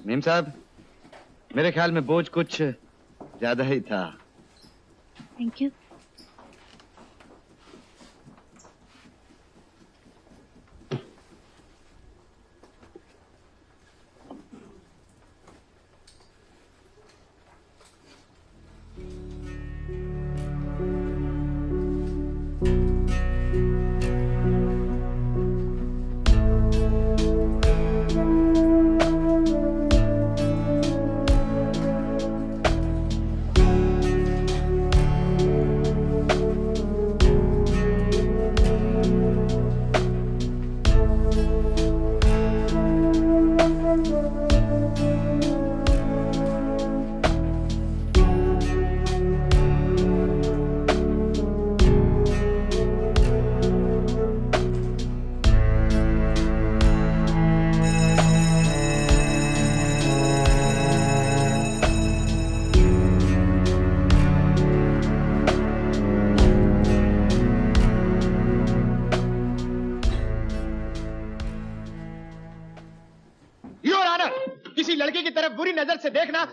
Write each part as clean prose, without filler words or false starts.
नीम साहब, मेरे ख्याल में बोझ कुछ ज्यादा ही था। Thank you.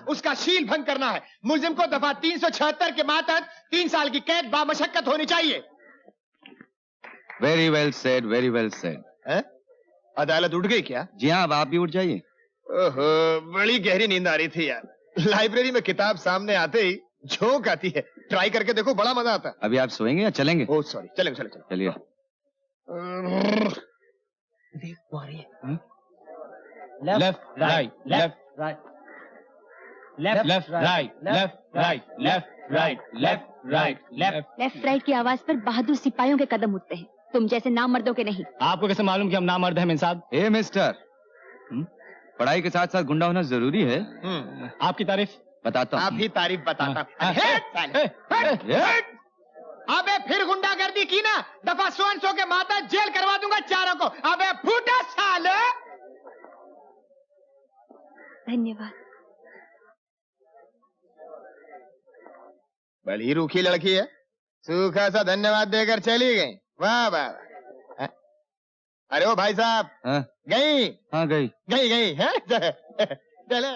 उसका शील भंग करना है। मुल्जिम को दफा 376 के मातहत 3 साल की कैद बामशक्कत होनी चाहिए। Very well said, very well said. अदालत उठ गई क्या? जी हाँ, अब आप भी उठ जाइए। ओहो, बड़ी गहरी नींद आ रही थी यार। लाइब्रेरी में किताब सामने आते ही झोंक आती है। ट्राई करके देखो, बड़ा मजा आता है। अभी आप सोएंगे या चलेंगे? ओह सॉरी, चलेंगे चलेंगे चलिए। Left right, left right, left right, left right, left right, left right, left right की आवाज पर बहादुर सिपाहियों के कदम उठते हैं, तुम जैसे नामर्दों के नहीं। आपको कैसे मालूम कि हम नामर्द हैं साहब? ए मिस्टर, पढ़ाई के साथ साथ गुंडा होना जरूरी है। आपकी तारीफ बताता हूँ। आप ही तारीफ बताता। अबे फिर गुंडागर्दी की ना, दफा 100 के माता जेल करवा दूंगा चारों को। अबे फूटा साले। धन्यवाद। बड़ी रूखी लड़की है, सूखा सा धन्यवाद देकर चली गई। वाह वाह। अरे ओ भाई साहब, गई? हाँ गई है। चले।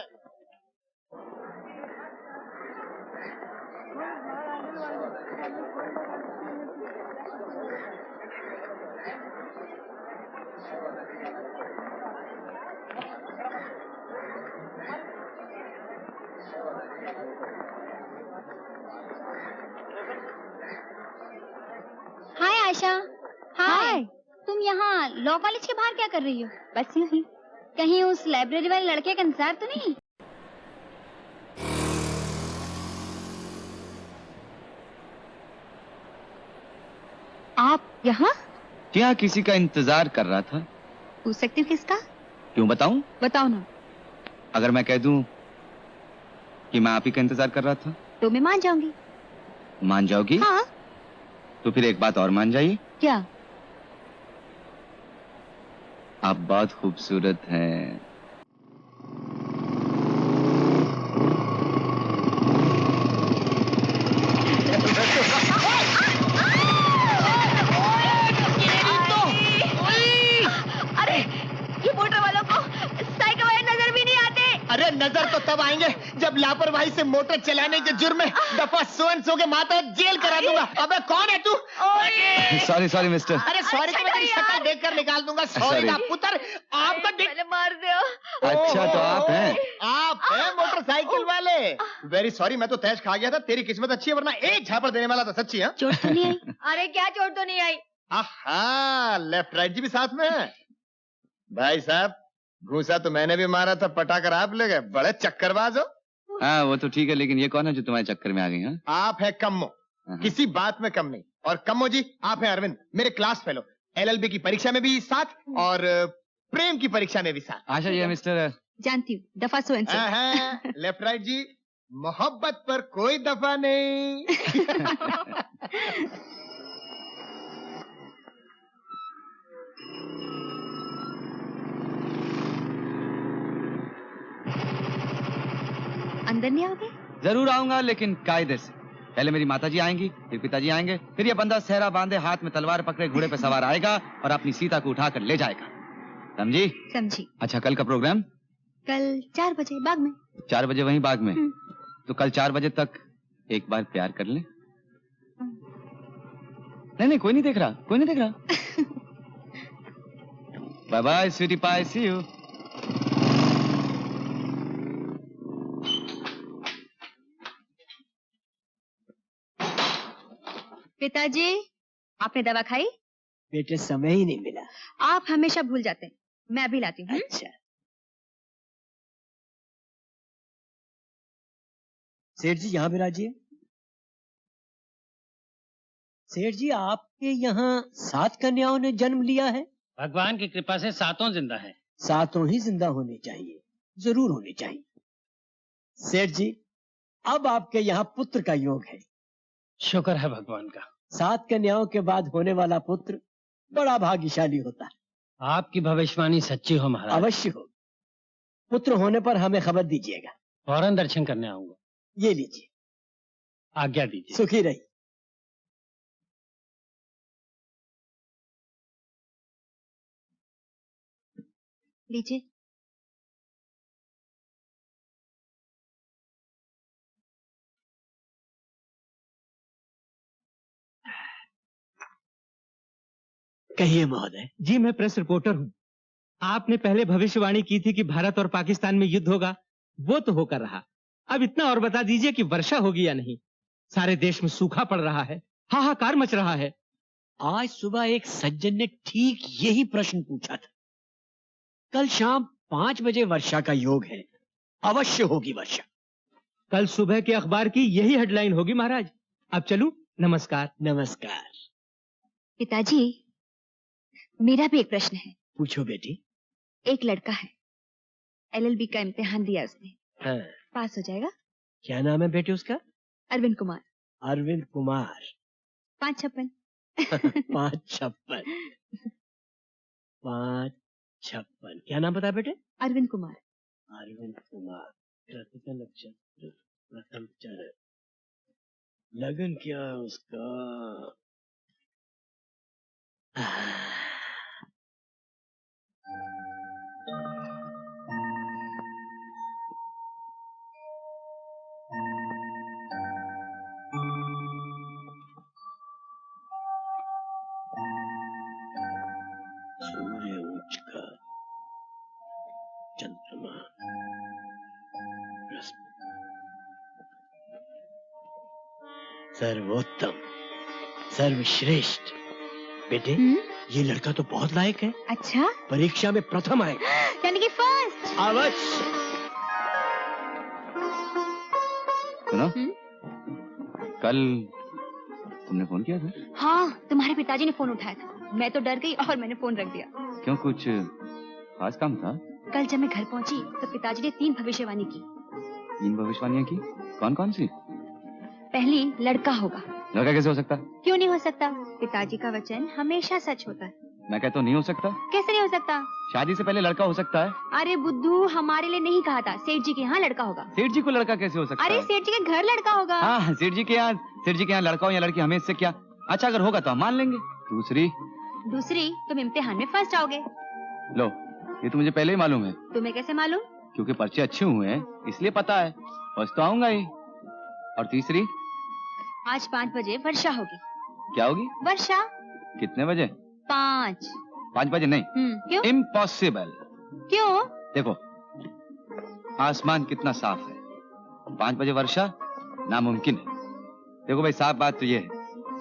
आशा, हाय। तुम यहाँ लॉ कॉलेज के बाहर क्या कर रही हो? बस यूं ही। कहीं उस लाइब्रेरी वाले लड़के का इंतजार तो नहीं? आप यहाँ? क्या किसी का इंतजार कर रहा था? पूछ सकती हूँ किसका? क्यों बताऊं? बताओ ना। अगर मैं कह दूं कि मैं आप ही का इंतजार कर रहा था तो मैं मान जाऊंगी। मान जाओगी? हाँ। तो फिर एक बात और मान जाइए। क्या? आप बहुत खूबसूरत हैं। अरे ये मोटर वालों को साइकिल वाले नजर भी नहीं आते। अरे नजर तो तब आएंगे जब लापरवाही से मोटर चलाने के जुर्म में दफा 100 के माता जेल करा दूंगा। अबे कौन है तू? Sorry mister. अरे सॉरी तो मैं तेरी शक्ल देखकर निकाल दूंगा। सॉरी का पुत्र, आपको मार दो। अच्छा तो आप हैं? आप हैं मोटरसाइकिल वाले? वेरी सॉरी, मैं तो तैश खा गया था। तेरी किस्मत अच्छी है, वरना एक झापड़ देने वाला था। सच्ची है? चोट तो नहीं आई? अरे क्या चोट तो नहीं आई? आहा, लेफ्ट राइट जी भी साथ में है। भाई साहब, घूसा तो मैंने भी मारा था, पटाकर आप ले गए। बड़े चक्करबाज हो। हाँ वो तो ठीक है, लेकिन ये कौन है जो तुम्हारे चक्कर में आ गई? हाँ, आप है कम्मो, किसी बात में कम नहीं। और कम्मो जी, आप हैं अरविंद, मेरे क्लास फेलो। LLB की परीक्षा में भी साथ और प्रेम की परीक्षा में भी साथ। आशा ये मिस्टर। जानती हूँ, दफा 100। लेफ्ट राइट जी, मोहब्बत पर कोई दफा नहीं। अंदर नहीं आओगे? जरूर आऊंगा, लेकिन कायदे से। पहले मेरी माताजी आएंगी, फिर पिताजी आएंगे, फिर ये बंदा सहरा बांधे, हाथ में तलवार पकड़े, घोड़े पे सवार आएगा और अपनी सीता को उठाकर ले जाएगा। समझी? समझी। अच्छा, कल का प्रोग्राम? कल 4 बजे बाग में। 4 बजे वहीं बाग में? तो कल 4 बजे तक एक बार प्यार कर ले। नहीं नहीं, कोई नहीं देख रहा, कोई नहीं देख रहा। Bye bye sweetie pie, see you. पिताजी, आपने दवा खाई? बेटे समय ही नहीं मिला। आप हमेशा भूल जाते हैं, मैं अभी लाती हूँ। अच्छा। सेठ जी यहाँ बिराजिए। सेठ जी, आपके यहाँ 7 कन्याओं ने जन्म लिया है? भगवान की कृपा से 7 जिंदा है। 7 ही जिंदा होने चाहिए, जरूर होने चाहिए। सेठ जी, अब आपके यहाँ पुत्र का योग है। शुक्र है भगवान का। 7 कन्याओं के बाद होने वाला पुत्र बड़ा भाग्यशाली होता है। आपकी भविष्यवाणी सच्ची हो महाराज। अवश्य हो। पुत्र होने पर हमें खबर दीजिएगा। फौरन दर्शन करने आऊंगा। ये लीजिए। आज्ञा दीजिए। सुखी रही। लीजिए। कहिए महोदय। जी, मैं प्रेस रिपोर्टर हूँ। आपने पहले भविष्यवाणी की थी कि भारत और पाकिस्तान में युद्ध होगा, वो तो होकर रहा। अब इतना और बता दीजिए कि वर्षा होगी या नहीं। सारे देश में सूखा पड़ रहा है, हाहाकार मच रहा है। आज सुबह एक सज्जन ने ठीक यही प्रश्न पूछा था। कल शाम 5 बजे वर्षा का योग है, अवश्य होगी वर्षा। कल सुबह के अखबार की यही हेडलाइन होगी महाराज। अब चलूं? नमस्कार। नमस्कार। पिताजी, मेरा भी एक प्रश्न है। पूछो बेटी। एक लड़का है, LLB का इम्तिहान दिया उसने। हाँ। पास हो जाएगा। क्या नाम है बेटे उसका? अरविंद कुमार। अरविंद कुमार। 556। 556। 556। क्या नाम बताया बेटे? अरविंद कुमार। अरविंद कुमार। कृतिका नक्षत्र, प्रथम चरण। लगन क्या है उसका? सूर्य उच्च का, चंद्रमा, बृहस्पति, सर्वोत्तम, सर्वश्रेष्ठ। बेटे, ये लड़का तो बहुत लायक है। अच्छा? परीक्षा में प्रथम आएगा। यानी कि फर्स्ट। अवश्य। सुनो, कल तुमने फोन किया था? हाँ, तुम्हारे पिताजी ने फोन उठाया था। मैं तो डर गई और मैंने फोन रख दिया। क्यों, कुछ खास काम था? कल जब मैं घर पहुंची तो पिताजी ने 3 भविष्यवाणी की। 3 भविष्यवाणियां की? कौन कौन सी? पहली, लड़का होगा। लड़का कैसे हो सकता? क्यों नहीं हो सकता? पिताजी का वचन हमेशा सच होता है। मैं कहता हूँ नहीं हो सकता। कैसे नहीं हो सकता? शादी से पहले लड़का हो सकता है। अरे बुद्धू, हमारे लिए नहीं कहा था। सेठ जी के यहाँ लड़का होगा। सेठ जी को लड़का कैसे हो सकता है? अरे सेठ जी के घर लड़का होगा। हाँ, सेठ जी के यहाँ लड़का हो या लड़की, हमें इससे क्या। अच्छा, अगर होगा तो हम मान लेंगे। दूसरी, तुम इम्तिहान में फर्स्ट आओगे। लो, ये तो मुझे पहले ही मालूम है। तुम्हें कैसे मालूम? क्योंकि पर्चे अच्छे हुए हैं, इसलिए पता है। फर्स्ट तो आऊंगा ही। और तीसरी, आज 5 बजे वर्षा होगी। क्या होगी? वर्षा। कितने बजे? 5 बजे नहीं। क्यों? इम्पॉसिबल। क्यों? देखो, आसमान कितना साफ है, 5 बजे वर्षा नामुमकिन है। देखो भाई, साफ बात तो ये है,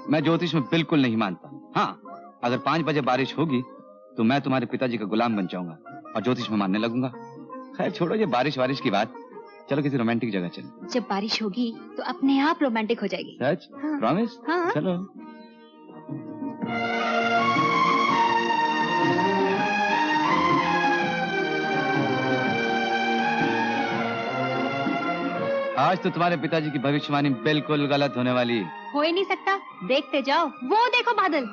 मैं ज्योतिष में बिल्कुल नहीं मानता। हाँ, अगर 5 बजे बारिश होगी तो मैं तुम्हारे पिताजी का गुलाम बन जाऊंगा और ज्योतिष में मानने लगूंगा। खैर छोड़ो ये बारिश की बात, चलो किसी रोमांटिक जगह चलो। जब बारिश होगी तो अपने आप रोमांटिक हो जाएगी। सच? हाँ। प्रॉमिस? हाँ। चलो। आज तो तुम्हारे पिताजी की भविष्यवाणी बिल्कुल गलत होने वाली है। हो ही नहीं सकता, देखते जाओ। वो देखो बादल।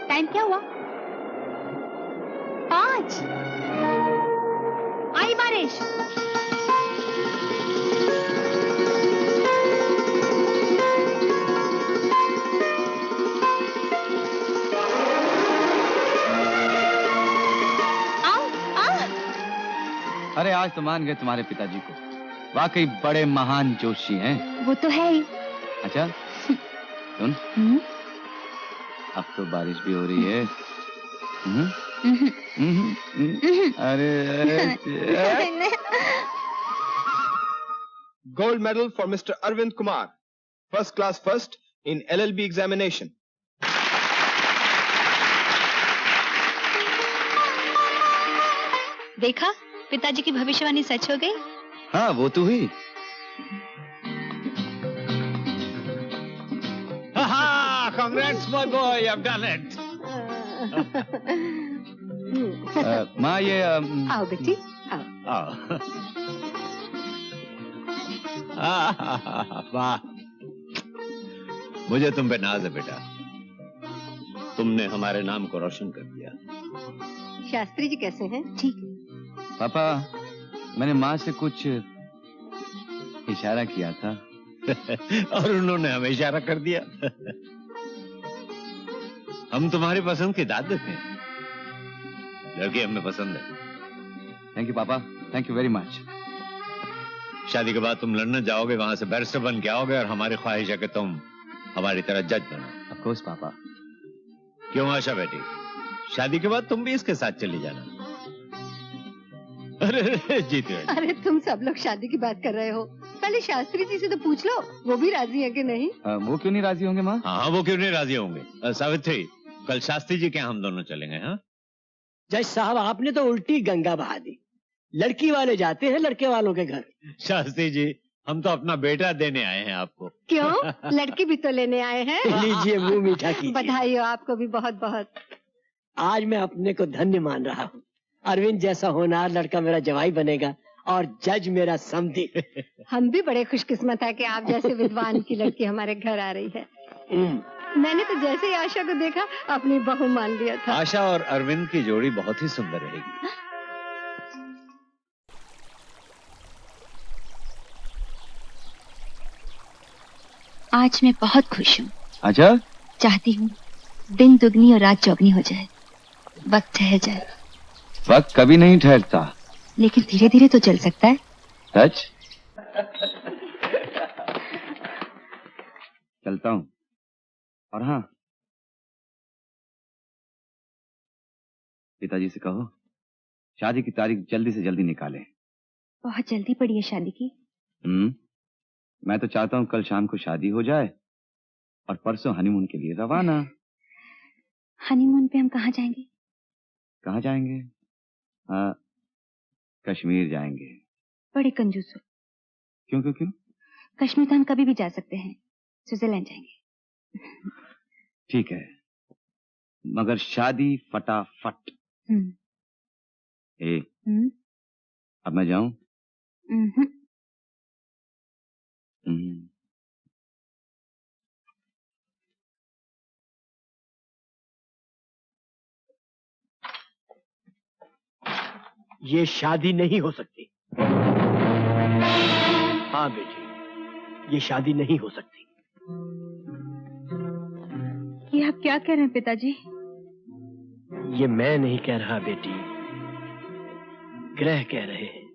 टाइम क्या हुआ? 5। आई बारिश। अरे आज तो मान गए तुम्हारे पिताजी को, वाकई बड़े महान जोशी हैं। वो तो है ही। अच्छा सुन, अब तो बारिश भी हो रही है। अरे Gold medal for Mr. Arvind Kumar, first class first in LLB examination. देखा, पिताजी की भविष्यवाणी सच हो गई। हाँ वो तो हुई। Congrats, my boy, you've done it. माँ ये आओ बेटी आओ। वाह, मुझे तुम पे नाज है बेटा, तुमने हमारे नाम को रोशन कर दिया। शास्त्री जी कैसे हैं? ठीक। पापा, मैंने माँ से कुछ इशारा किया था और उन्होंने हमें इशारा कर दिया। हम तुम्हारी पसंद के दादे थे, लड़की हमें पसंद है। थैंक यू पापा, थैंक यू वेरी मच। शादी के बाद तुम लंदन जाओगे, वहां से बैरिस्टर बन के आओगे और हमारी ख्वाहिश है कि तुम हमारी तरह जज बनो। ऑफ कोर्स पापा। क्यों आशा बेटी, शादी के बाद तुम भी इसके साथ चली जाना। अरे जीत गए। अरे तुम सब लोग शादी की बात कर रहे हो, पहले शास्त्री जी से तो पूछ लो, वो भी राजी है कि नहीं? वो क्यों नहीं राजी होंगे माँ? हाँ वो क्यों नहीं राजी होंगे। सावित्री, कल शास्त्री जी के यहाँ हम दोनों चलेंगे। हाँ जज साहब, आपने तो उल्टी गंगा बहा दी। लड़की वाले जाते हैं लड़के वालों के घर। शास्त्री जी, हम तो अपना बेटा देने आए हैं आपको। क्यों, लड़की भी तो लेने आए हैं? लीजिए मुंह मीठा कीजिए। बधाई हो आपको भी बहुत बहुत। आज मैं अपने को धन्य मान रहा हूँ। अरविंद जैसा होनहार लड़का मेरा जवाई बनेगा और जज मेरा समधी। हम भी बड़े खुशकिस्मत है कि आप जैसे विद्वान की लड़की हमारे घर आ रही है। मैंने तो जैसे ही आशा को देखा अपनी बहू मान लिया था। आशा और अरविंद की जोड़ी बहुत ही सुंदर रहेगी। आज मैं बहुत खुश हूँ। अच्छा? चाहती हूँ दिन दुगनी और रात चौगनी हो जाए, वक्त ठहर जाए। वक्त कभी नहीं ठहरता, लेकिन धीरे धीरे तो चल सकता है। सच? चलता हूँ। और हाँ, पिताजी से कहो शादी की तारीख जल्दी से जल्दी निकालें। बहुत जल्दी पड़ी है शादी की। मैं तो चाहता हूँ कल शाम को शादी हो जाए और परसों हनीमून के लिए रवाना। हनीमून पे हम कहाँ जाएंगे? कहाँ जाएंगे? कश्मीर जाएंगे। बड़े कंजूस हो। क्यों क्यों क्यों? कश्मीर तो हम कभी भी जा सकते हैं, स्विट्जरलैंड जाएंगे। ठीक है, मगर शादी फटाफट। अब मैं जाऊं? ये शादी नहीं हो सकती। हाँ बेटी, ये शादी नहीं हो सकती। ये आप क्या कह रहे हैं पिताजी? ये मैं नहीं कह रहा बेटी, ग्रह कह रहे हैं,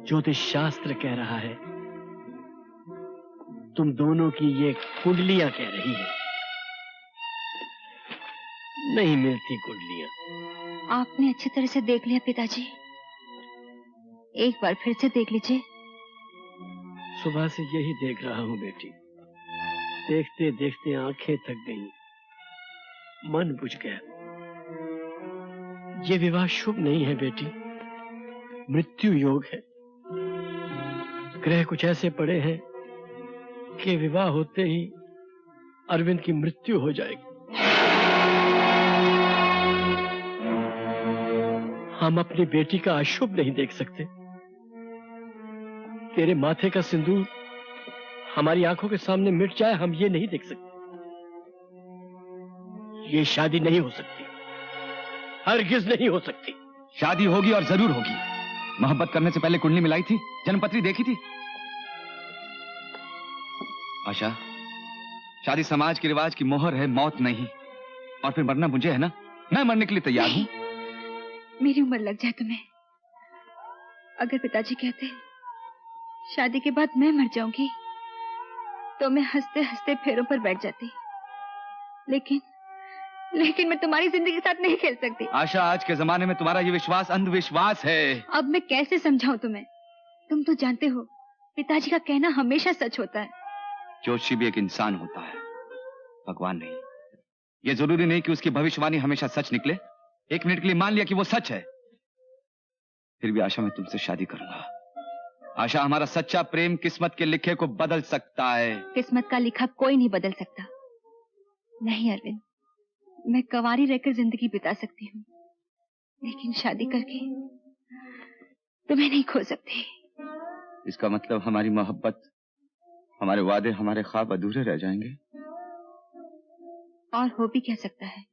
ज्योतिष शास्त्र कह रहा है, तुम दोनों की ये कुंडलियां कह रही हैं। नहीं मिलती कुंडलियां। आपने अच्छी तरह से देख लिया पिताजी, एक बार फिर से देख लीजिए। सुबह से यही देख रहा हूं बेटी, देखते देखते आंखें थक गईं, मन बुझ गया। ये विवाह शुभ नहीं है बेटी, मृत्यु योग है। ग्रह कुछ ऐसे पड़े हैं कि विवाह होते ही अरविंद की मृत्यु हो जाएगी। हम अपनी बेटी का अशुभ नहीं देख सकते। तेरे माथे का सिंदूर हमारी आंखों के सामने मिट जाए, हम ये नहीं देख सकते। ये शादी नहीं हो सकती, हरगिज नहीं हो सकती। शादी होगी और जरूर होगी। मोहब्बत करने से पहले कुंडली मिलाई थी, जन्मपत्री देखी थी। आशा, शादी समाज के रिवाज की मोहर है, मौत नहीं। और फिर मरना मुझे है ना, मैं मरने के लिए तैयार हूं। मेरी उम्र लग जाए तुम्हें अगर पिताजी कहते शादी के बाद मैं मर जाऊंगी तो मैं हंसते हंसते फेरों पर बैठ जाती, लेकिन मैं तुम्हारी जिंदगी के साथ नहीं खेल सकती। आशा, आज के जमाने में तुम्हारा ये विश्वास अंधविश्वास है। अब मैं कैसे समझाऊं तुम्हें? तुम तो जानते हो पिताजी का कहना हमेशा सच होता है। जोशी भी एक इंसान होता है, भगवान नहीं। ये जरूरी नहीं कि उसकी भविष्यवाणी हमेशा सच निकले। एक मिनट के लिए मान लिया कि वो सच है, फिर भी आशा मैं तुमसे शादी करूंगा। आशा, हमारा सच्चा प्रेम किस्मत के लिखे को बदल सकता है। किस्मत का लिखा कोई नहीं बदल सकता। नहीं अरविंद, मैं कंवारी रहकर जिंदगी बिता सकती हूँ, लेकिन शादी करके तुम्हें नहीं खो सकती। इसका मतलब हमारी मोहब्बत, हमारे वादे, हमारे ख्वाब अधूरे रह जाएंगे। और हो भी क्या सकता है?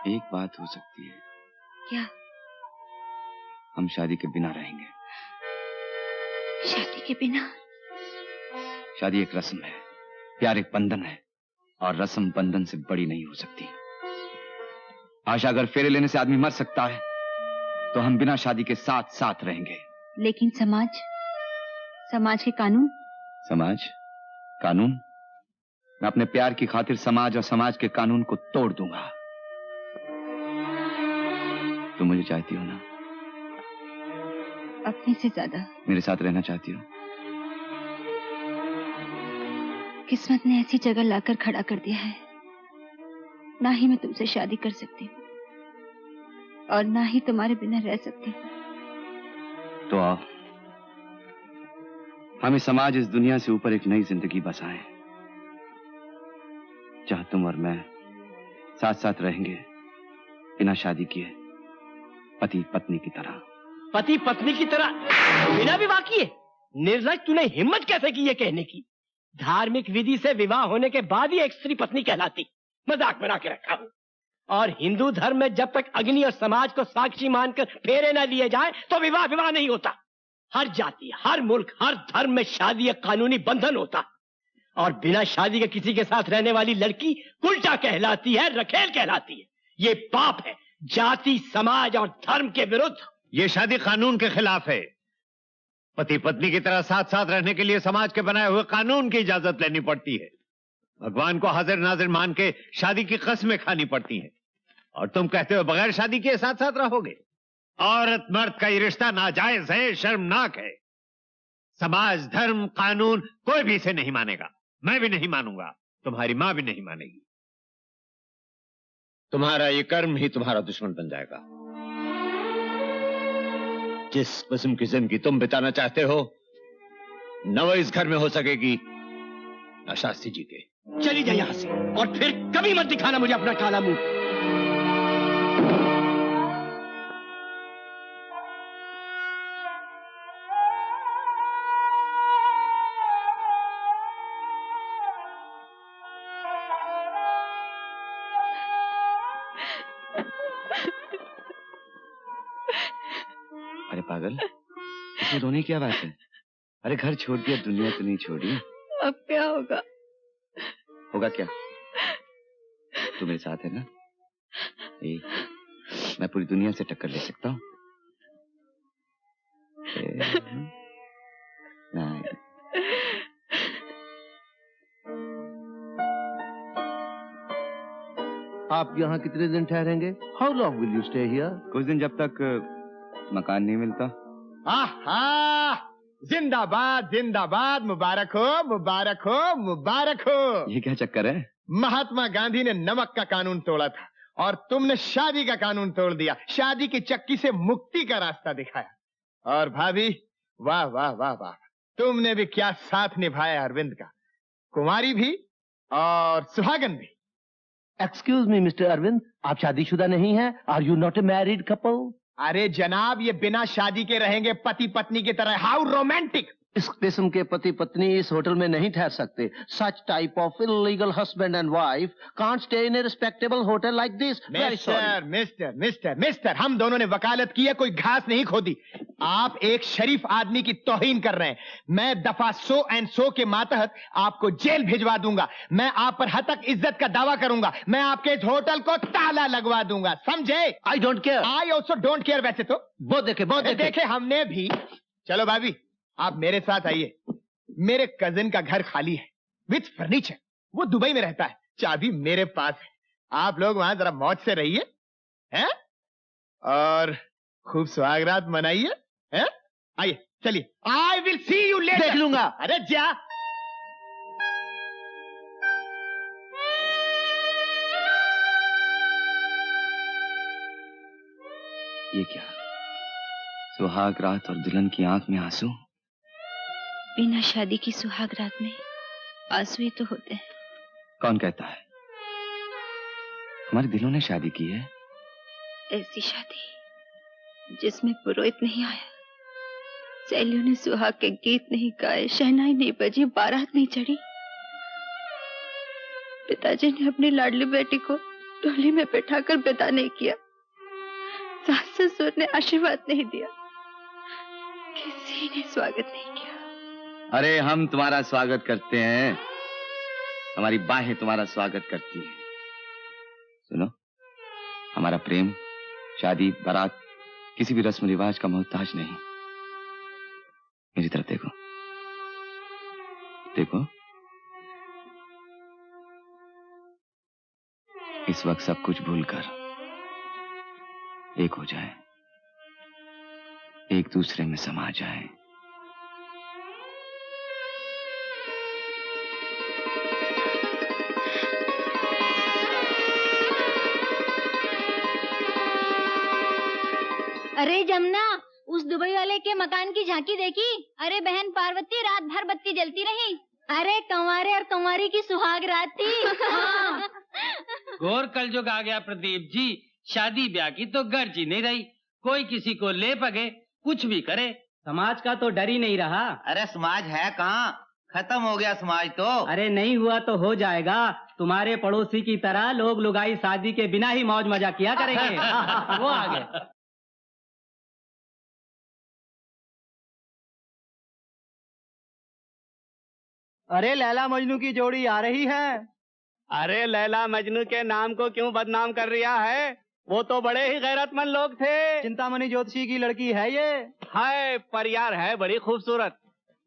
एक बात हो सकती है। क्या? हम शादी के बिना रहेंगे। शादी के बिना? शादी एक रस्म है, प्यार एक बंधन है, और रस्म बंधन से बड़ी नहीं हो सकती। आशा, अगर फेरे लेने से आदमी मर सकता है तो हम बिना शादी के साथ साथ रहेंगे। लेकिन समाज के कानून? समाज, कानून? मैं अपने प्यार की खातिर समाज और समाज के कानून को तोड़ दूंगा। तुम मुझे चाहती हो ना? अपने से ज्यादा। मेरे साथ रहना चाहती हो? किस्मत ने ऐसी जगह लाकर खड़ा कर दिया है, ना ही मैं तुमसे शादी कर सकती हूँ और ना ही तुम्हारे बिना रह सकती हूँ। तो आओ, हम इस समाज, इस दुनिया से ऊपर एक नई जिंदगी बसाएं, जहां तुम और मैं साथ साथ रहेंगे, बिना शादी किए, पति पत्नी की तरह। पति पत्नी की तरह बिना विवाह किए? निर्लज, तूने हिम्मत कैसे की ये कहने की? धार्मिक विधि से विवाह होने के बाद ही एक स्त्री पत्नी कहलाती। मजाक बना के रखा हूं। और हिंदू धर्म में जब तक अग्नि और समाज को साक्षी मानकर फेरे न लिए जाए तो विवाह नहीं होता। हर जाति, हर मुल्क, हर धर्म में शादी एक कानूनी बंधन होता। और बिना शादी के किसी के साथ रहने वाली लड़की उल्टा कहलाती है, रखेल कहलाती है। ये पाप है, जाति, समाज और धर्म के विरुद्ध। ये शादी कानून के खिलाफ है। पति पत्नी की तरह साथ साथ रहने के लिए समाज के बनाए हुए कानून की इजाजत लेनी पड़ती है। भगवान को हाजिर नाजिर मान के शादी की कस्में खानी पड़ती हैं। और तुम कहते हो बगैर शादी के साथ साथ रहोगे? औरत मर्द का ये रिश्ता नाजायज है, शर्मनाक है। समाज, धर्म, कानून कोई भी इसे नहीं मानेगा। मैं भी नहीं मानूंगा, तुम्हारी मां भी नहीं मानेगी। तुम्हारा ये कर्म ही तुम्हारा दुश्मन बन जाएगा। जिस किस्म की जिंदगी तुम बिताना चाहते हो, न वो इस घर में हो सकेगी, न शास्त्री जी के। चली जाए यहां से और फिर कभी मत दिखाना मुझे अपना काला मुंह। अरे पागल, इसमें रोने की क्या बात है? अरे घर छोड़ दिया, दुनिया तो नहीं छोड़ी। अब क्या होगा? होगा क्या? तू मेरे साथ है ना? मैं पूरी दुनिया से टक्कर ले सकता हूँ। आप यहाँ कितने दिन ठहरेंगे? How long will you stay here? कुछ दिन, जब तक मकान नहीं मिलता। आहा, जिंदाबाद जिंदाबाद, मुबारक हो मुबारक हो मुबारक हो। ये क्या चक्कर है? महात्मा गांधी ने नमक का कानून तोड़ा था और तुमने शादी का कानून तोड़ दिया। शादी की चक्की से मुक्ति का रास्ता दिखाया। और भाभी, वाह वाह वाह वाह, तुमने भी क्या साथ निभाया अरविंद का, कुंवारी भी और सुहागन भी। एक्सक्यूज मी मिस्टर अरविंद, आप शादीशुदा नहीं हैं? Are you not a married couple? अरे जनाब, ये बिना शादी के रहेंगे पति पत्नी की तरह। How romantic. इस किस्म के पति पत्नी इस होटल में नहीं ठहर सकते। Such type of illegal husband and wife can't stay in A respectable hotel like this. Mister, हम दोनों ने वकालत की है, कोई घास नहीं खोदी। आप एक शरीफ आदमी की तौहीन कर रहे हैं। मैं दफा 100 और 100 के मातहत आपको जेल भिजवा दूंगा। मैं आप पर हतक इज्जत का दावा करूंगा। मैं आपके इस होटल को ताला लगवा दूंगा, समझे? I don't care. I also don't care. वैसे तो बहुत देखे हमने भी। चलो भाभी, आप मेरे साथ आइए। मेरे कजिन का घर खाली है विथ फर्नीचर। वो दुबई में रहता है, चाबी मेरे पास है। आप लोग वहां जरा मौज से रहिए, हैं? और खूब सुहागरात मनाइए, हैं? आइए, चलिए। I will see you later. देख लूंगा। अरे जा। ये क्या, सुहाग रात और दुल्हन की आंख में आंसू? बिना शादी की सुहाग रात में आंसू ही तो होते हैं। कौन कहता है? हमारे दिलों ने शादी की है। ऐसी शादी जिसमें पुरोहित नहीं आया, सहेलियों ने सुहाग के गीत नहीं गाए, शहनाई नहीं बजी, बारात नहीं चढ़ी। पिताजी ने अपनी लाडली बेटी को डोली में बैठाकर विदा नहीं किया। सास ससुर ने आशीर्वाद नहीं दिया, किसी ने स्वागत नहीं किया। अरे हम तुम्हारा स्वागत करते हैं, हमारी बाहें तुम्हारा स्वागत करती हैं। सुनो, हमारा प्रेम शादी बारात किसी भी रस्म रिवाज का मोहताज नहीं। मेरी तरफ देखो, देखो। इस वक्त सब कुछ भूलकर एक हो जाए, एक दूसरे में समा जाए। अरे जमुना, उस दुबई वाले के मकान की झांकी देखी? अरे बहन पार्वती, रात भर बत्ती जलती रही। अरे कंवारे और कंवारी की सुहाग रात थी। हाँ। घोर कलयुग आ गया प्रदीप जी। शादी ब्याह की तो गर्ज ही नहीं रही। कोई किसी को ले पगे, कुछ भी करे। समाज का तो डर ही नहीं रहा। अरे समाज है कहाँ, खत्म हो गया समाज तो। अरे नहीं हुआ तो हो जाएगा। तुम्हारे पड़ोसी की तरह लोग लुगाई शादी के बिना ही मौज मजा किया करेंगे। वो आ गए। अरे लैला मजनू की जोड़ी आ रही है। अरे लैला मजनू के नाम को क्यों बदनाम कर रिया है? वो तो बड़े ही गैरतमंद लोग थे। चिंतामणि ज्योतिषी की लड़की है ये। हाय, पर यार है बड़ी खूबसूरत।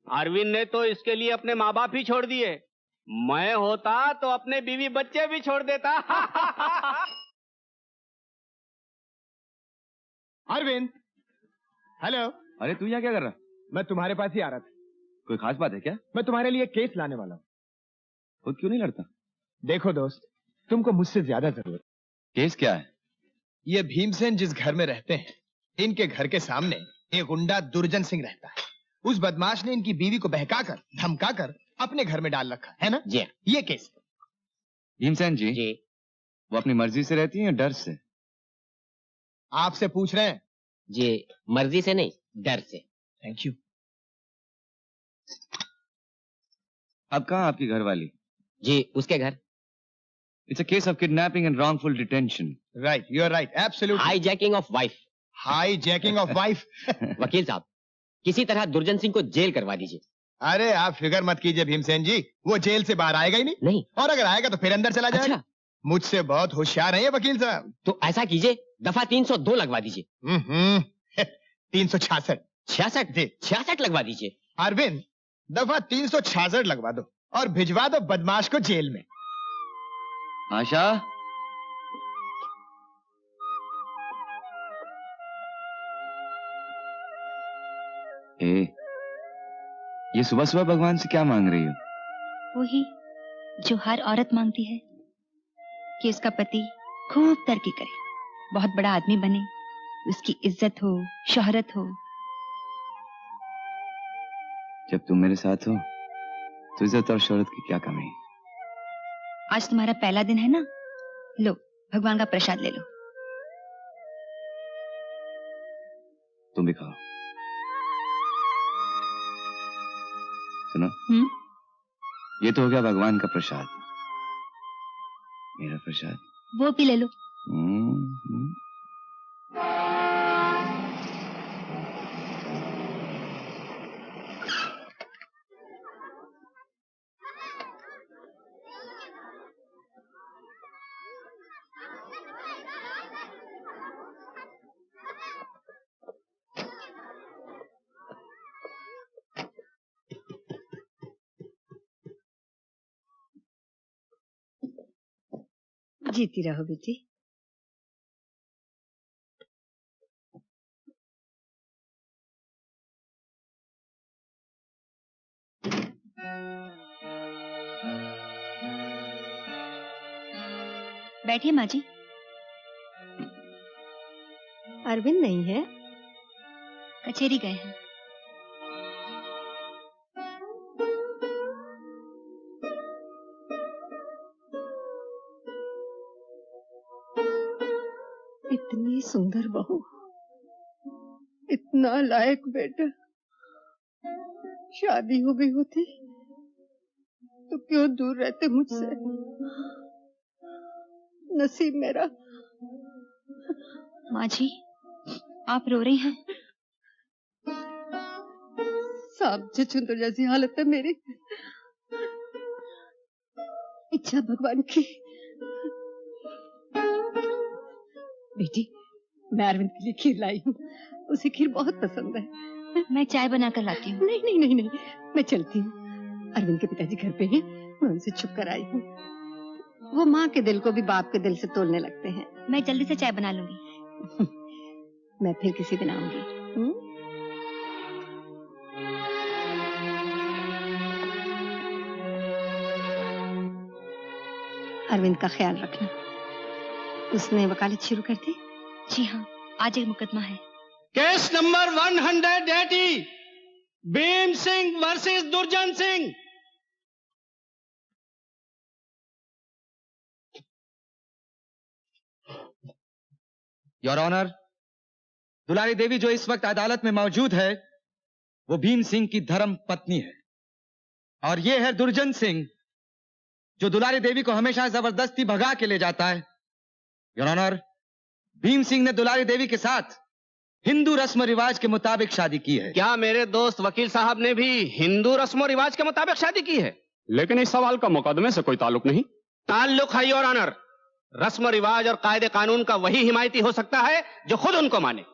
अरविंद ने तो इसके लिए अपने माँ बाप ही छोड़ दिए। मैं होता तो अपने बीवी बच्चे भी छोड़ देता। अरविंद, हेलो। अरे तू यहाँ क्या कर रहा? मैं तुम्हारे पास ही आ रहा था। कोई खास बात है क्या? मैं तुम्हारे लिए केस लाने वाला हूँ। खुद क्यों नहीं लड़ता? देखो दोस्त, तुमको मुझसे ज्यादा जरूरत। केस क्या है? ये भीमसेन जिस घर में रहते हैं, इनके घर के सामने एक गुंडा दुर्जन सिंह रहता है। उस बदमाश ने इनकी बीवी को बहकाकर धमकाकर अपने घर में डाल रखा है ना जी। ये केस। भीमसेन जी, वो अपनी मर्जी से रहती है या डर से? आपसे पूछ रहे हैं जी। मर्जी से नहीं, डर से। Thank you. अब कहाँ आपकी घरवाली? जी उसके घर। It's a case of kidnapping and wrongful detention. Right, you're right, absolutely. Hijacking of wife. Hijacking of wife. वकील साहब, किसी तरह दुर्जन सिंह को जेल करवा दीजिए। अरे आप फिक्र मत कीजिए भीमसेन जी, वो जेल से बाहर आएगा ही नहीं। नहीं। और अगर आएगा तो फिर अंदर चला जाएगा। अच्छा। मुझसे बहुत होशियार है ये वकील साहब। तो ऐसा कीजिए, दफा 302 लगवा दीजिए। 366। 66 लगवा दीजिए। अरविंद, दफा 366 लगवा दो और भिजवा दो बदमाश को जेल में। आशा, ये सुबह सुबह भगवान से क्या मांग रही हो? वही जो हर औरत मांगती है, कि उसका पति खूब तरक्की करे, बहुत बड़ा आदमी बने, उसकी इज्जत हो, शोहरत हो। जब तुम मेरे साथ हो तो इज्जत और शोहरत की क्या कमी? आज तुम्हारा पहला दिन है ना, लो भगवान का प्रसाद ले लो। तुम भी खाओ। सुनो, ये तो हो गया भगवान का प्रसाद, मेरा प्रसाद वो भी ले लो। जीती रहो बेटी। बैठिए माँ जी। अरविंद नहीं है? कचहरी गए हैं। इतनी सुंदर बहू, इतना लायक बेटा, शादी हो गई होती तो क्यों दूर रहते मुझसे। नसीब मेरा। माँ जी, आप रो रही हैं? सांप छुछुंदर जैसी हालत है मेरी। इच्छा भगवान की। बेटी, मैं अरविंद के लिए खीर लाई हूँ, उसे खीर बहुत पसंद है। मैं चाय बना कर लाती हूँ। नहीं नहीं नहीं नहीं, मैं चलती हूँ। अरविंद के पिताजी घर पे हैं, मैं उनसे छुप कर आई हूँ। वो माँ के दिल को भी बाप के दिल से तोड़ने लगते हैं। मैं जल्दी से चाय बना लूंगी। मैं फिर किसी दिन आऊंगी। अरविंद का ख्याल रखना। उसने वकालत शुरू कर दी? जी हाँ, आज एक मुकदमा है। Case number 180, Bhim Singh versus दुर्जन सिंह। योर ऑनर, दुलारी देवी जो इस वक्त अदालत में मौजूद है वो भीम सिंह की धर्म पत्नी है, और ये है दुर्जन सिंह जो दुलारी देवी को हमेशा जबरदस्ती भगा के ले जाता है। योर ऑनर, भीम सिंह ने दुलारी देवी के साथ हिंदू रस्म रिवाज के मुताबिक शादी की है। क्या मेरे दोस्त वकील साहब ने भी हिंदू रस्म और रिवाज के मुताबिक शादी की है? लेकिन इस सवाल का मुकदमे से कोई ताल्लुक नहीं। ताल्लुक है योर ऑनर। रस्म रिवाज और कायदे कानून का वही हिमायती हो सकता है जो खुद उनको माने।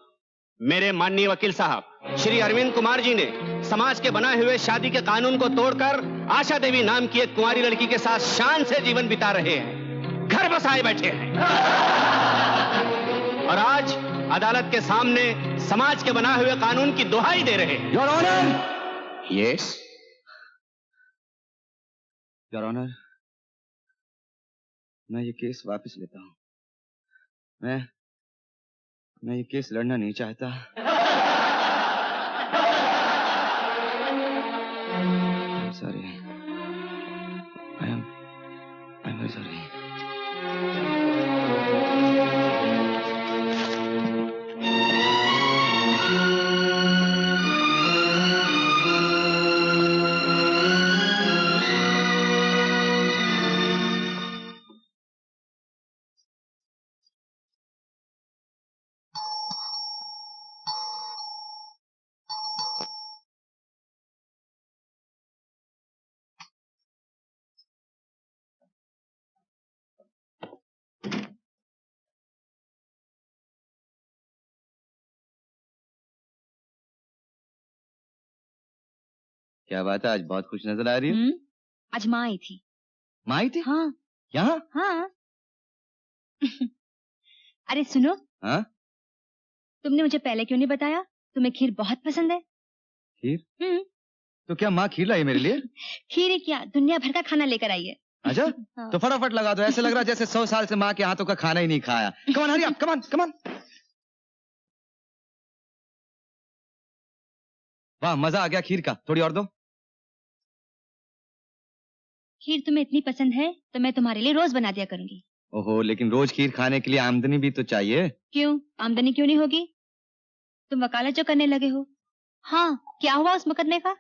मेरे माननीय वकील साहब श्री अरविंद कुमार जी ने समाज के बनाए हुए शादी के कानून को तोड़कर आशा देवी नाम की एक कुंवारी लड़की के साथ शान से जीवन बिता रहे हैं, घर बसाए बैठे हैं। और आज अदालत के सामने समाज के बनाए हुए कानून की दुहाई दे रहे हैं। Your honour. Yes your honour, मैं ये केस वापस लेता हूं। मैं ये केस लड़ना नहीं चाहता। I'm sorry. I'm very sorry. क्या बात है, आज बहुत खुश नजर आ रही है। आज माँ आई थी। माँ आई थी? हाँ। यहाँ? हाँ। अरे सुनो। हाँ? तुमने मुझे पहले क्यों नहीं बताया? तुम्हें खीर बहुत पसंद है। खीर? तो क्या माँ खीर लाई मेरे लिए? खीर ही क्या, दुनिया भर का खाना लेकर आई है। अच्छा? हाँ। तो फटाफट लगा दो, ऐसे लग रहा जैसे 100 साल से माँ के हाथों का खाना ही नहीं खाया। कमान हरी आप, कमान कमान। वाह, मजा आ गया खीर का, थोड़ी और दो। खीर तुम्हें इतनी पसंद है तो मैं तुम्हारे लिए रोज बना दिया करूंगी। ओहो, लेकिन रोज खीर खाने के लिए आमदनी भी तो चाहिए। क्यों, आमदनी क्यों नहीं होगी? तुम वकालत जो करने लगे हो। हाँ, क्या हुआ उस मुकदमे का?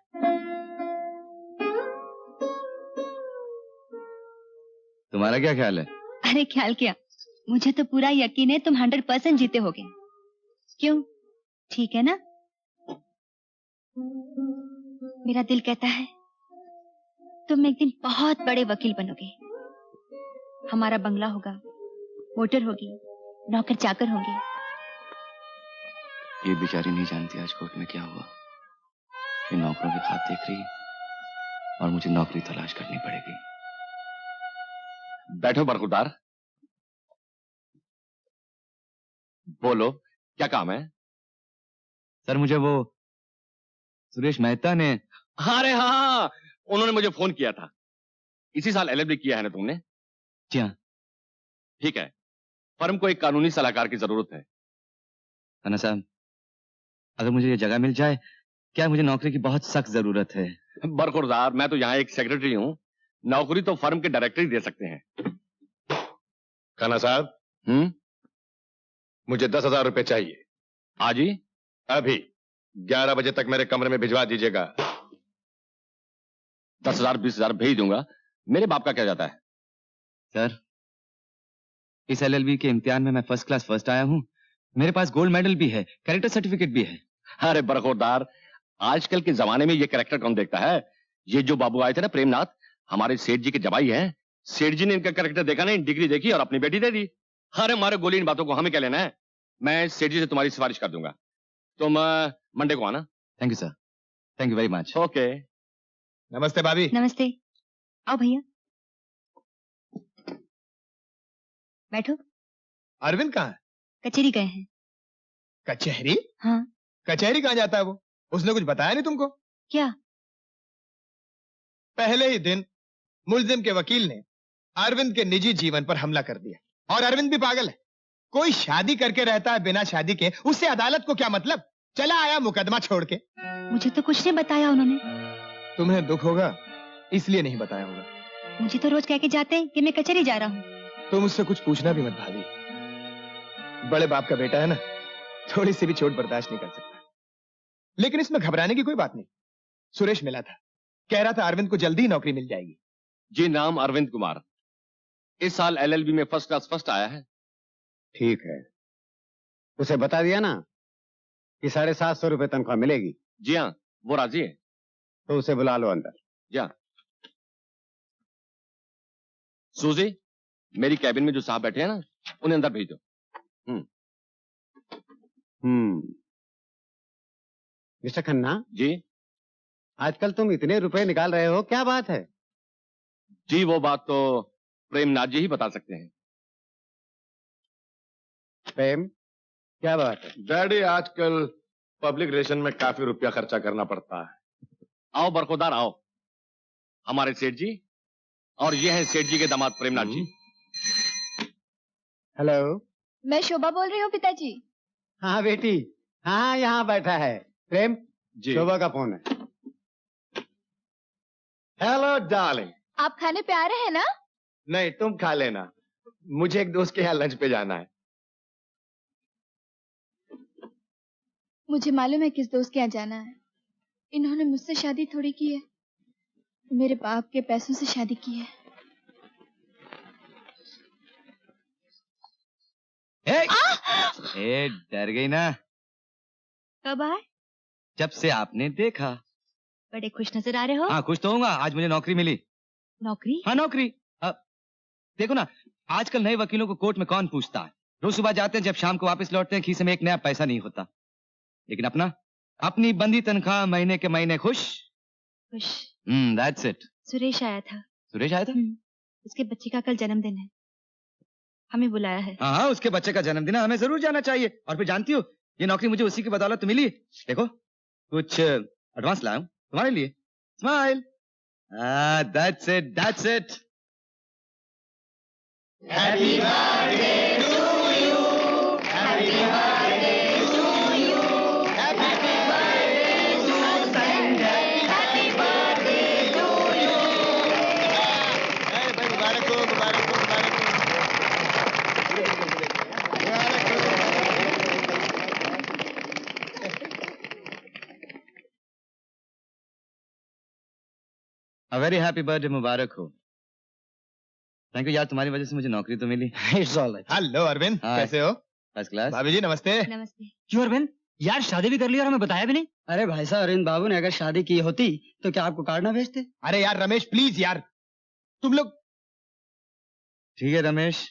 तुम्हारा क्या ख्याल है? अरे ख्याल क्या, मुझे तो पूरा यकीन है तुम 100% जीते होगे। क्यों, ठीक है ना? मेरा दिल कहता है तुम एक दिन बहुत बड़े वकील बनोगे। हमारा बंगला होगा, मोटर होगी, नौकर चाकर होंगे। ये बेचारी नहीं जानती आज कोर्ट में क्या हुआ। ये नौकरों के खाते देख रही और मुझे नौकरी तलाश करनी पड़ेगी। बैठो बरखुरदार, बोलो क्या काम है? सर मुझे वो सुरेश मेहता ने। अरे हाँ, उन्होंने मुझे फोन किया था। इसी साल एलएलबी किया है ना तुमने? जी हाँ। ठीक है, फर्म को एक कानूनी सलाहकार की जरूरत है। खाना साहब, अगर मुझे ये जगह मिल जाए, क्या मुझे नौकरी की बहुत सख्त जरूरत है। बरखुरदार, मैं तो यहाँ एक सेक्रेटरी हूँ, नौकरी तो फर्म के डायरेक्टर ही दे सकते हैं। खाना साहब, मुझे 10,000 रुपए चाहिए। आज ही? अभी 11 बजे तक मेरे कमरे में भिजवा दीजिएगा। 10,000 20,000 भेज दूंगा, मेरे बाप का क्या जाता है। सर, इस एलएलबी के इम्तिहान में मैं फर्स्ट क्लास फर्स्ट आया हूँ। मेरे पास गोल्ड मेडल भी है, कैरेक्टर सर्टिफिकेट भी है। अरे बरखुरदार, आजकल के जमाने में ये कैरेक्टर कौन देखता है? ये जो बाबू आए थे ना प्रेमनाथ, हमारे सेठ जी के जवाई हैं। सेठ जी ने इनका कैरेक्टर देखा नहीं, डिग्री देखी और अपनी बेटी दे दी। अरे मारे गोली, इन बातों को हमें क्या लेना है। मैं सेठ जी से तुम्हारी सिफारिश कर दूंगा। तुम मंडे को आना। Thank you sir, thank you very much. Okay. नमस्ते भाभी। नमस्ते, आओ भैया बैठो। अरविंद कहाँ है? कचहरी गए हैं। कचहरी? हाँ। कचहरी कहाँ जाता है वो? उसने कुछ बताया नहीं तुमको? क्या? पहले ही दिन मुल्जिम के वकील ने अरविंद के निजी जीवन पर हमला कर दिया। और अरविंद भी पागल है। कोई शादी करके रहता है बिना शादी के, उससे अदालत को क्या मतलब? चला आया मुकदमा छोड़ के। मुझे तो कुछ नहीं बताया उन्होंने। तुम्हें दुख होगा इसलिए नहीं बताया होगा। मुझे तो रोज कह के जाते हैं कि मैं कचहरी जा रहा हूँ। तुम मुझसे कुछ पूछना भी मत भाभी। बड़े बाप का बेटा है ना, थोड़ी सी भी चोट बर्दाश्त नहीं कर सकता। लेकिन इसमें घबराने की कोई बात नहीं। सुरेश मिला था, कह रहा था अरविंद को जल्दी ही नौकरी मिल जाएगी। जी, नाम अरविंद कुमार, इस साल एलएलबी में फर्स्ट क्लास फर्स्ट आया है। ठीक है, उसे बता दिया ना कि 750 रुपए तनख्वाह मिलेगी? जी हाँ, वो राजी है। तो उसे बुला लो अंदर। जा। सूजी, मेरी कैबिन में जो साहब बैठे हैं ना, उन्हें अंदर भेज दो। मिस्टर खन्ना जी, आजकल तुम इतने रुपए निकाल रहे हो, क्या बात है? जी वो बात तो प्रेमनाथ जी ही बता सकते हैं। प्रेम, क्या बात है? डैडी, आजकल पब्लिक रिलेशन में काफी रुपया खर्चा करना पड़ता है। आओ बरखुरदार आओ, हमारे सेठ जी, और ये है सेठ जी के दामाद प्रेमनाथ जी। हेलो, मैं शोभा बोल रही हूँ पिताजी। हाँ बेटी, हाँ यहाँ बैठा है प्रेम जी, शोभा का फोन है। Hello darling. आप खाने पे आ रहे हैं ना? नहीं, तुम खा लेना, मुझे एक दोस्त के यहाँ लंच पे जाना है। मुझे मालूम है किस दोस्त के यहाँ जाना है। इन्होंने मुझसे शादी थोड़ी की है, मेरे बाप के पैसों से शादी की है। ए, डर गई ना? कब आए? जब से आपने देखा। बड़े खुश नजर आ रहे हो। हाँ, खुश तो होऊंगा, आज मुझे नौकरी मिली। नौकरी? हाँ नौकरी। देखो ना, आजकल नए वकीलों को कोर्ट में कौन पूछता है। रोज सुबह जाते हैं, जब शाम को वापस लौटते हैं, खीसे में एक नया पैसा नहीं होता। लेकिन अपनी बंदी तनख्वाह महीने के महीने खुश। खुश। That's it. सुरेश आया था। सुरेश आया था? उसके बच्चे का कल जन्मदिन है, हमें बुलाया है। हाँ, उसके बच्चे का जन्मदिन है, हमें जरूर जाना चाहिए। और फिर जानती हो, ये नौकरी मुझे उसी की बदौलत तो मिली। देखो, कुछ एडवांस लाया हूं तुम्हारे लिए। Smile. That's it, that's it. Happy birthday to you, happy birthday to you, happy birthday to Sanjay, happy birthday to you. भाई मुबारक हो, मुबारक हो, मुबारक हो। A very happy birthday, मुबारक हो। थैंक यू यार, तुम्हारी वजह से मुझे नौकरी तो मिली। It's all right. Hello Arvind, कैसे हो? First class. भाभी जी नमस्ते। नमस्ते। क्यों अरविंद, यार शादी भी कर ली और हमें बताया भी नहीं। अरे भाई साहब, अरविंद बाबू ने अगर शादी की होती तो क्या आपको कार्ड ना भेजते? अरे यार रमेश प्लीज यार, तुम लोग। ठीक है रमेश,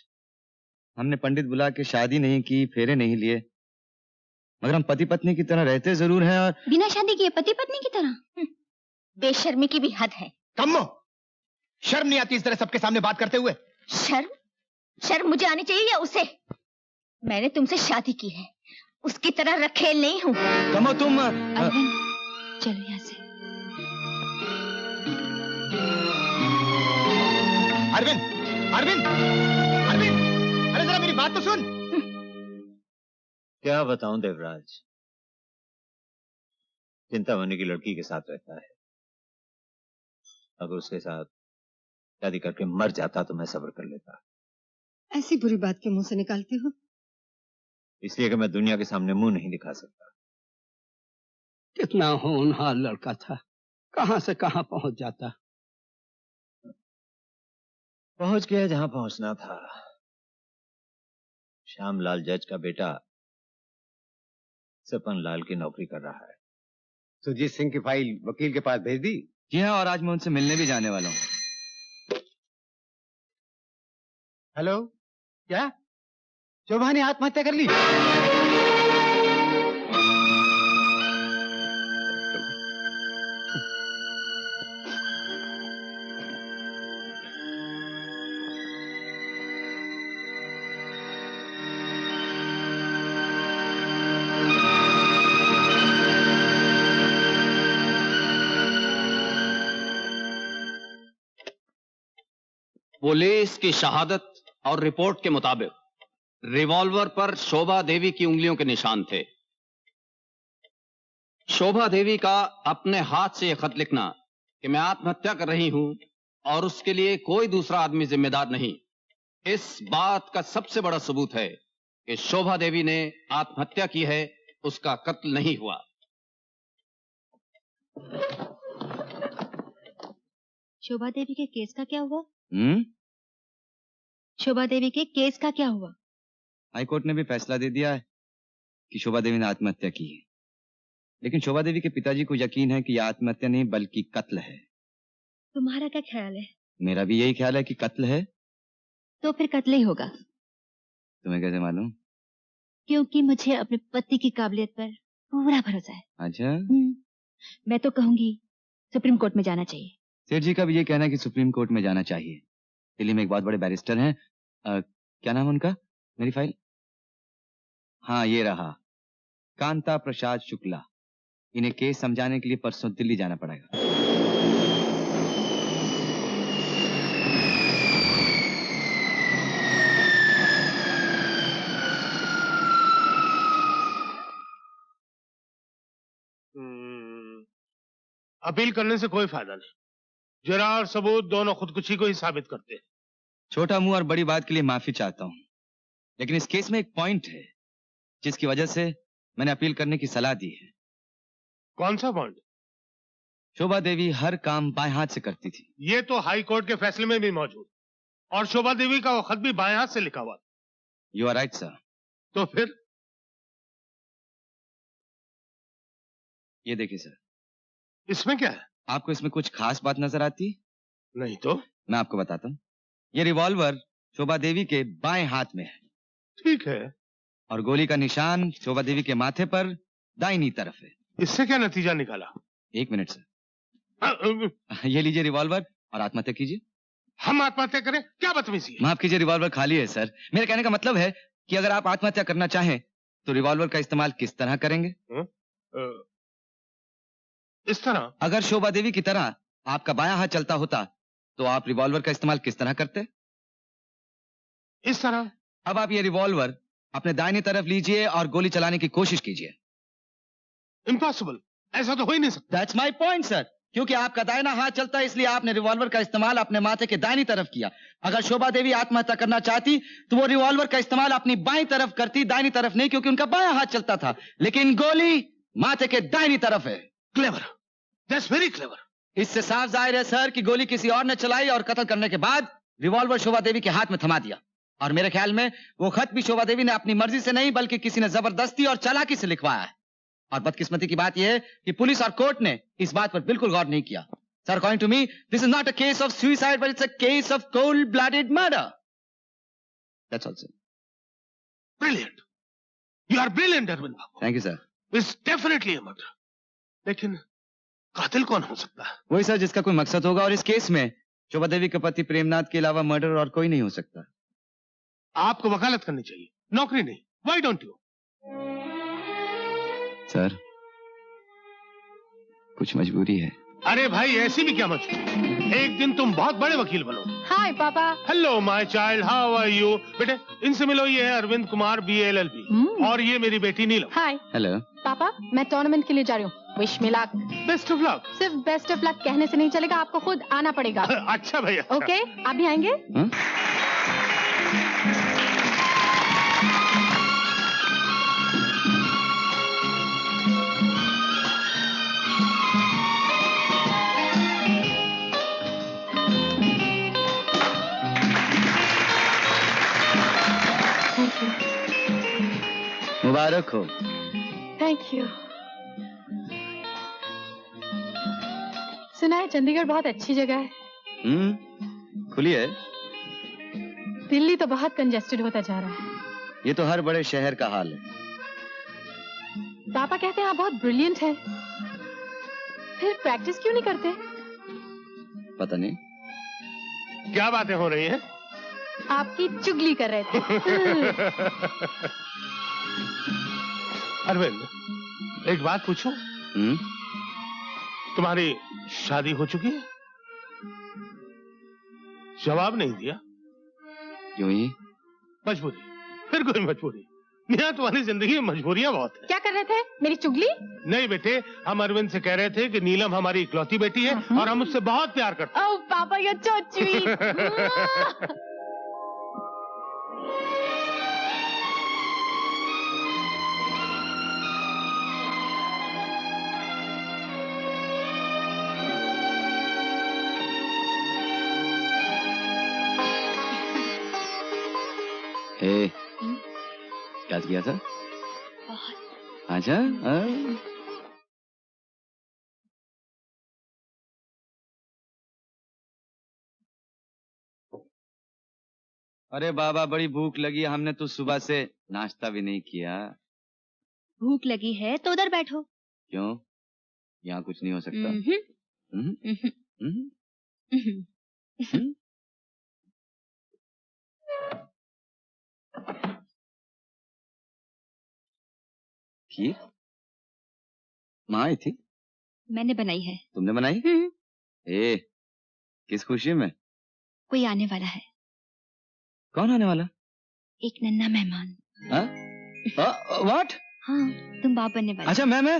हमने पंडित बुला के शादी नहीं की, फेरे नहीं लिए, मगर हम पति पत्नी की तरह रहते जरूर हैं। और बिना शादी किए पति पत्नी की तरह? बेशर्मी की भी हद है। कम्मो, शर्म नहीं आती इस तरह सबके सामने बात करते हुए? शर्म मुझे आनी चाहिए या उसे? मैंने तुमसे शादी की है, उसकी तरह रखेल नहीं हूँ। कमो तुम। अरविंद चलो यहाँ से। अरविंद अरविंद अरविंद, अरे जरा मेरी बात तो सुन। क्या बताऊं देवराज, चिंतामणि की लड़की के साथ रहता है। अगर उसके साथ शादी करके मर जाता तो मैं सब्र कर लेता। ऐसी बुरी बात क्यों मुंह से निकालते हो? इसलिए कि मैं दुनिया के सामने मुंह नहीं दिखा सकता। कितना होनहार लड़का था, कहां से कहां पहुंच जाता। पहुंच गया जहां पहुंचना था। श्यामलाल जज का बेटा सपन लाल की नौकरी कर रहा है। सुजीत सिंह की फाइल वकील के पास भेज दी? जी हाँ, और आज मैं उनसे मिलने भी जाने वाला हूँ। हेलो, क्या शोभा ने आत्महत्या कर ली? पुलिस की शहादत और रिपोर्ट के मुताबिक रिवॉल्वर पर शोभा देवी की उंगलियों के निशान थे। शोभा देवी का अपने हाथ से यह खत लिखना कि मैं आत्महत्या कर रही हूं और उसके लिए कोई दूसरा आदमी जिम्मेदार नहीं, इस बात का सबसे बड़ा सबूत है कि शोभा देवी ने आत्महत्या की है, उसका कत्ल नहीं हुआ। शोभा देवी के केस का क्या हुआ? हम्म, शोभा देवी के केस का क्या हुआ? हाई कोर्ट ने भी फैसला दे दिया है कि शोभा देवी ने आत्महत्या की है, लेकिन शोभा देवी के पिताजी को यकीन है कि यह आत्महत्या नहीं बल्कि कत्ल है। तुम्हारा क्या ख्याल है? मेरा भी यही ख्याल है कि कत्ल है। तो फिर कत्ल ही होगा। तुम्हें कैसे मालूम? क्योंकि मुझे अपने पति की काबिलियत पर पूरा भरोसा है। अच्छा, मैं तो कहूंगी सुप्रीम कोर्ट में जाना चाहिए। सेठ जी का भी ये कहना है कि सुप्रीम कोर्ट में जाना चाहिए। दिल्ली में एक बहुत बड़े बैरिस्टर हैं, क्या नाम है उनका? मेरी फाइल, हाँ ये रहा, कांता प्रसाद शुक्ला। इन्हें केस समझाने के लिए परसों दिल्ली जाना पड़ेगा। अपील करने से कोई फायदा नहीं, जरा और सबूत दोनों खुदकुशी को ही साबित करते हैं। छोटा मुंह और बड़ी बात के लिए माफी चाहता हूं, लेकिन इस केस में एक पॉइंट है जिसकी वजह से मैंने अपील करने की सलाह दी है। कौन सा पॉइंट? शोभा देवी हर काम बाएं हाथ से करती थी। ये तो हाई कोर्ट के फैसले में भी मौजूद, और शोभा देवी का वो खत भी बाएं हाथ से लिखा हुआ। You are right sir. तो फिर ये देखिए सर। इसमें क्या है? आपको इसमें कुछ खास बात नजर आती? नहीं तो मैं आपको बताता हूँ। ये रिवॉल्वर शोभा देवी के बाएं हाथ में है। ठीक है। और गोली का निशान शोभा देवी के माथे पर दाहिनी तरफ है। इससे क्या नतीजा निकाला? एक मिनट सर। ये लीजिए रिवॉल्वर और आत्महत्या कीजिए। हम आत्महत्या करें? क्या बदतमीजी है। माफ कीजिए, रिवॉल्वर खाली है सर। मेरे कहने का मतलब है कि अगर आप आत्महत्या करना चाहें तो रिवॉल्वर का इस्तेमाल किस तरह करेंगे? इस तरह। अगर शोभा देवी की तरह आपका बायां हाथ चलता होता तो आप रिवॉल्वर का इस्तेमाल किस तरह करते? इस तरह। अब आप ये रिवॉल्वर अपने दाहिनी तरफ लीजिए और गोली चलाने की कोशिश कीजिए। इम्पॉसिबल, ऐसा तो हो ही नहीं सकता। That's my point sir. क्योंकि आपका दाहिना हाथ चलता है इसलिए आपने रिवॉल्वर का इस्तेमाल अपने माथे के दाहिनी तरफ किया। अगर शोभा देवी आत्महत्या करना चाहती तो वो रिवॉल्वर का इस्तेमाल अपनी बाईं तरफ करती, दाहिनी तरफ नहीं, क्योंकि उनका बायां हाथ चलता था। लेकिन गोली माथे के दाहिनी तरफ है। Clever, that's very clever. इससे साफ जाहिर है सर कि गोली किसी और ने चलाई और कत्ल करने के बाद रिवॉल्वर शोभा देवी के हाथ में थमा दिया। और मेरे ख्याल में वो खत भी शोभा देवी ने अपनी मर्जी से नहीं बल्कि किसी ने जबरदस्ती और चालाकी से लिखवाया है। और बदकिस्मती की बात यह है कि पुलिस और कोर्ट ने इस बात पर बिल्कुल गौर नहीं किया। Sir, according to me this is not a case of suicide but it's a case of cold blooded murder. That's all sir. Brilliant, you are brilliant Arvind Babu. Thank you sir. It's definitely a murder, लेकिन कातिल कौन हो सकता है? वही sir जिसका कोई मकसद होगा, और इस केस में शोभा देवी के पति प्रेमनाथ के अलावा मर्डर और कोई नहीं हो सकता। आपको वकालत करनी चाहिए, नौकरी नहीं। Why don't you? सर, कुछ मजबूरी है। अरे भाई, ऐसी भी क्या मजबूरी? एक दिन तुम बहुत बड़े वकील बनो। Hi papa. Hello my child, how are you? बेटे इनसे मिलो, ये है अरविंद कुमार BLLB, और ये मेरी बेटी नीलम। हाय। हेलो पापा, मैं टूर्नामेंट के लिए जा रही हूँ। Wish me luck. Best of luck. सिर्फ बेस्ट ऑफ लक कहने से नहीं चलेगा, आपको खुद आना पड़ेगा। अच्छा भैया। ओके, आप भी आएंगे? मुबारक हो। Thank you. सुना है चंडीगढ़ बहुत अच्छी जगह है। खुली है। दिल्ली तो बहुत कंजेस्टेड होता जा रहा है। ये तो हर बड़े शहर का हाल है। पापा कहते हैं आप बहुत ब्रिलियंट हैं, फिर प्रैक्टिस क्यों नहीं करते? पता नहीं क्या बातें हो रही हैं? आपकी चुगली कर रहे थे। अरविंद, एक बात पूछूं? तुम्हारी शादी हो चुकी है? जवाब नहीं दिया। क्यों ही? मजबूरी। फिर कोई मजबूरी? यहाँ तुम्हारी जिंदगी में मजबूरियां बहुत है। क्या कर रहे थे? मेरी चुगली? नहीं बेटे, हम अरविंद से कह रहे थे कि नीलम हमारी इकलौती बेटी है और हम उससे बहुत प्यार करते हैं। ओह पापा, you're so sweet। क्या किया था? बहुत। अच्छा। अरे बाबा, बड़ी भूख लगी, हमने तो सुबह से नाश्ता भी नहीं किया। भूख लगी है तो उधर बैठो। क्यों? यहाँ कुछ नहीं हो सकता? खीर माँ आई थी? मैंने बनाई है। तुमने बनाई? किस खुशी में? कोई आने वाला है। कौन आने वाला? एक नन्हा मेहमान। व्हाट? हाँ, तुम बाप बनने वाले। अच्छा, मैं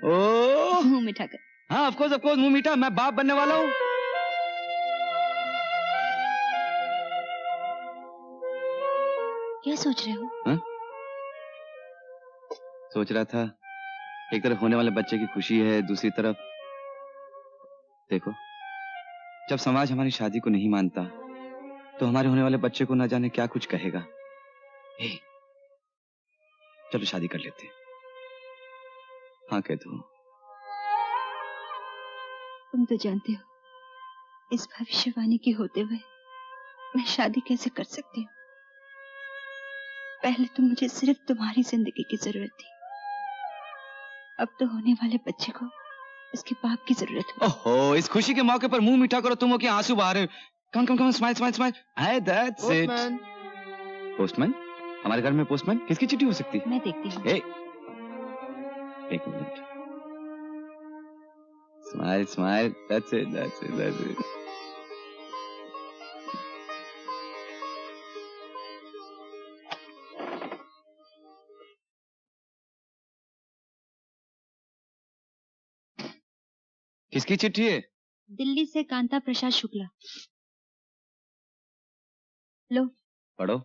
ओह, मुंह मीठा कर। हाँ, ऑफ कोर्स मुंह मीठा। मैं बाप बनने वाला हूँ। क्या सोच रहे हो? हा? सोच रहा था, एक तरफ होने वाले बच्चे की खुशी है, दूसरी तरफ देखो, जब समाज हमारी शादी को नहीं मानता तो हमारे होने वाले बच्चे को न जाने क्या कुछ कहेगा। चलो शादी कर लेते हैं। हाँ कह दो। तुम तो जानते हो, इस भविष्यवाणी के होते हुए मैं शादी कैसे कर सकती हूँ। पहले तो मुझे सिर्फ तुम्हारी जिंदगी की जरूरत थी, अब तो होने वाले बच्चे को इसके बाप की जरूरत है। ओहो, इस खुशी के मौके पर मुंह मीठा करो, तुम हो कि आंसू बहा रहे हो। Come come come, smile smile smile. Hi, that's it. Postman? हमारे घर में पोस्टमैन? किसकी चिट्ठी हो सकती है? मैं देखती हूँ। एक minute. Smile smile, that's it, that's it, that's it. किसकी चिट्ठी है? दिल्ली से कांता प्रसाद शुक्ला। लो पढ़ो।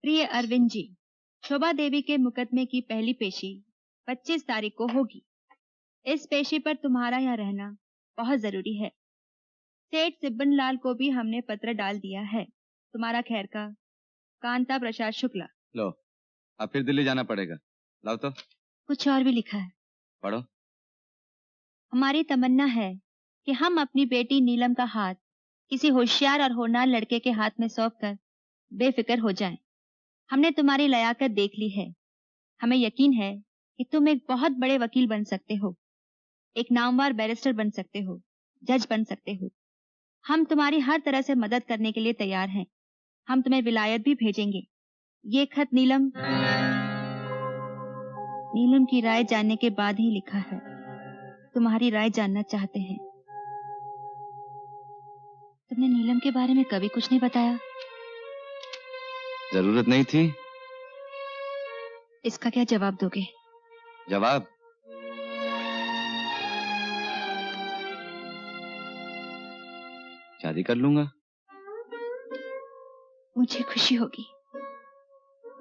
प्रिय अरविंद जी, शोभा देवी के मुकदमे की पहली पेशी 25 तारीख को होगी। इस पेशी पर तुम्हारा यहाँ रहना बहुत जरूरी है। सेठ सिब्बन लाल को भी हमने पत्र डाल दिया है। तुम्हारा खैर का, कांता प्रसाद शुक्ला। लो, अब फिर दिल्ली जाना पड़ेगा। लाओ तो। कुछ और भी लिखा है, पढ़ो। हमारी तमन्ना है कि हम अपनी बेटी नीलम का हाथ किसी होशियार और होनहार लड़के के हाथ में सौंपकर बेफिक्र हो जाएं। हमने तुम्हारी लायकात देख ली है। हमें यकीन है कि तुम एक बहुत बड़े वकील बन सकते हो, एक नामवर बैरिस्टर बन सकते हो, जज बन सकते हो। हम तुम्हारी हर तरह से मदद करने के लिए तैयार हैं। हम तुम्हें विलायत भी भेजेंगे। ये खत नीलम की राय जानने के बाद ही लिखा है। तुम्हारी राय जानना चाहते हैं। तुमने नीलम के बारे में कभी कुछ नहीं बताया। जरूरत नहीं थी। इसका क्या जवाब दोगे? जवाब? शादी कर लूंगा। मुझे खुशी होगी।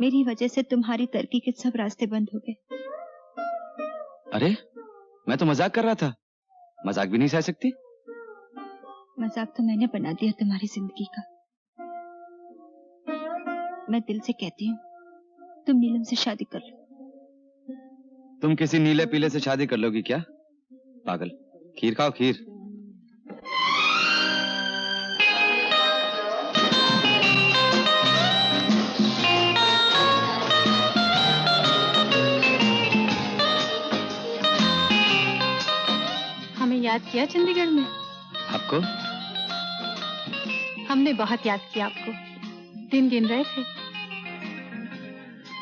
मेरी वजह से तुम्हारी तरक्की के सब रास्ते बंद हो गए। अरे, मैं तो मजाक कर रहा था। मजाक भी नहीं सह सकती? मजाक तो मैंने बना दिया तुम्हारी जिंदगी का। मैं दिल से कहती हूँ, तुम नीलम से शादी कर लो। तुम किसी नीले पीले से शादी कर लोगी क्या? पागल। खीर खाओ, खीर। हमें याद किया चंडीगढ़ में? आपको? हमने बहुत याद किया आपको। दिन गिन रहे थे।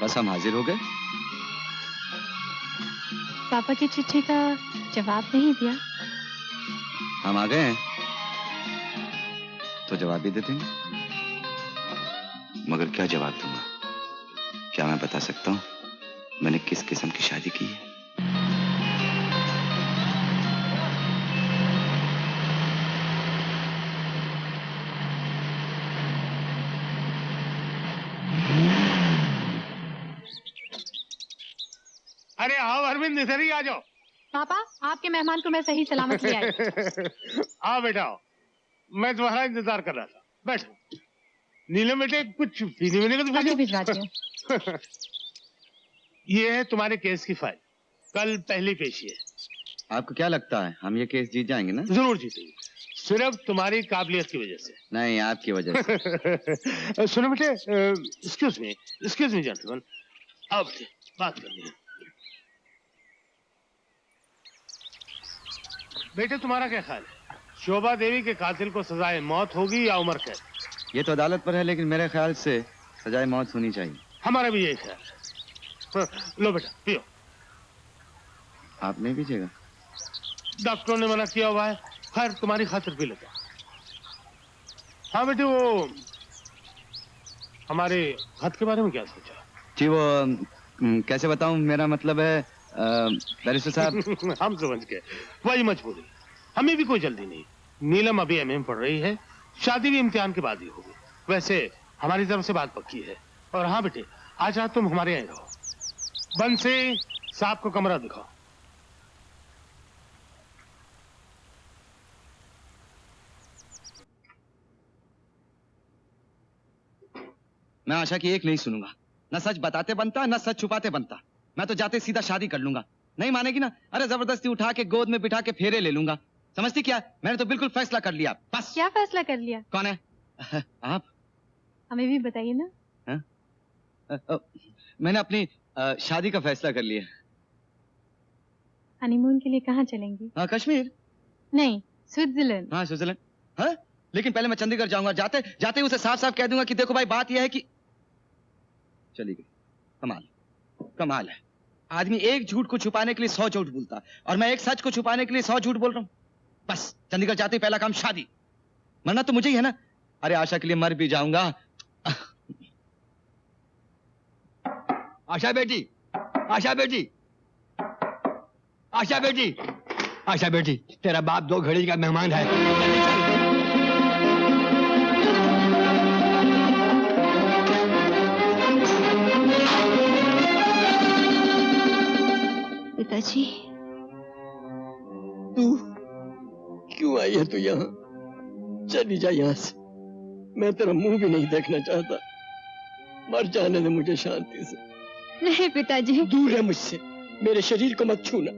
बस हम हाजिर हो गए। पापा की चिट्ठी का जवाब नहीं दिया। हम आ गए हैं तो जवाब भी दे देंगे। मगर क्या जवाब दूंगा? क्या मैं बता सकता हूँ मैंने किस किस्म की शादी की है? अरे आओ अरविंद, इधर ही आ जाओ। पापा, आपके मेहमान को मैं सही सलामत ले आई। आओ बेटा आओ, मैं तुम्हारा इंतजार कर रहा था। बैठो। नीलम बेटे, कुछ पीने वीने का तो भिजवाती हूँ। ये है तुम्हारे केस की फाइल। कल पहली पेशी है। आपको क्या लगता है हम ये केस जीत जाएंगे ना? जरूर जीतेंगे, सिर्फ तुम्हारी काबिलियत की वजह से। नहीं, आपकी वजह से। सुनो बेटे, एक्सक्यूज मी जेंटलमैन, अब बात करनी है। बेटे, तुम्हारा क्या ख्याल है? शोभा देवी के कातिल को सजाए मौत होगी या उम्र कैद? ये तो अदालत पर है, लेकिन मेरे ख्याल से सजाए मौत होनी चाहिए। हमारा भी यही ख्याल है। लो बेटा, पियो। आप नहीं पीजिएगा? डॉक्टरों ने मना किया हुआ है। खैर, तुम्हारी खातिर पी लेता। हाँ बेटे, वो हमारे खत के बारे में क्या सोचा? जी वो कैसे बताऊं, मेरा मतलब है बैरिस्टर साहब। हम समझ गए, वही मजबूरी। हमें भी कोई जल्दी नहीं। नीलम अभी एमए में पढ़ रही है, शादी भी इम्तिहान के बाद ही होगी। वैसे हमारी तरफ से बात पक्की है। और हाँ बेटे, आज रात तुम हमारे यहाँ रहो। बंसी, साहब को कमरा दिखाओ। मैं आशा की एक नहीं सुनूंगा। न सच बताते बनता, न सच छुपाते बनता। मैं तो जाते सीधा शादी कर लूंगा। नहीं मानेगी ना? अरे जबरदस्ती उठा के गोद में बिठा के फेरे ले लूंगा। समझती क्या? मैंने तो बिल्कुल फैसला कर लिया। बस। क्या फैसला कर लिया? कौन है? आप। हमें भी बताइए ना। मैंने अपनी शादी का फैसला कर लिया। हनीमून के लिए कहाँ चलेंगी? कश्मीर। नहीं, स्विट्जरलैंड। हाँ, स्विट्जरलैंड। हाँ, लेकिन पहले मैं चंडीगढ़ जाऊंगा। जाते जाते उसे साफ साफ कह दूंगा कि देखो भाई, बात यह है कि चली गई। कमाल है। आदमी एक झूठ को छुपाने के लिए 100 झूठ बोलता, और मैं एक सच को छुपाने के लिए 100 झूठ बोल रहा हूं। बस चंडीगढ़ जाते ही पहला काम शादी। मरना तो मुझे ही है ना। अरे आशा के लिए मर भी जाऊंगा। आशा बेटी, आशा बेटी, आशा बेटी, आशा बेटी, तेरा बाप 2 घड़ी का मेहमान है। पिताजी, तू क्यों आई है? तू यहाँ चली जा यहाँ से, मैं तेरा मुंह भी नहीं देखना चाहता। मर जाने दे मुझे शांति से। नहीं पिताजी। दूर है मुझसे, मेरे शरीर को मत छूना।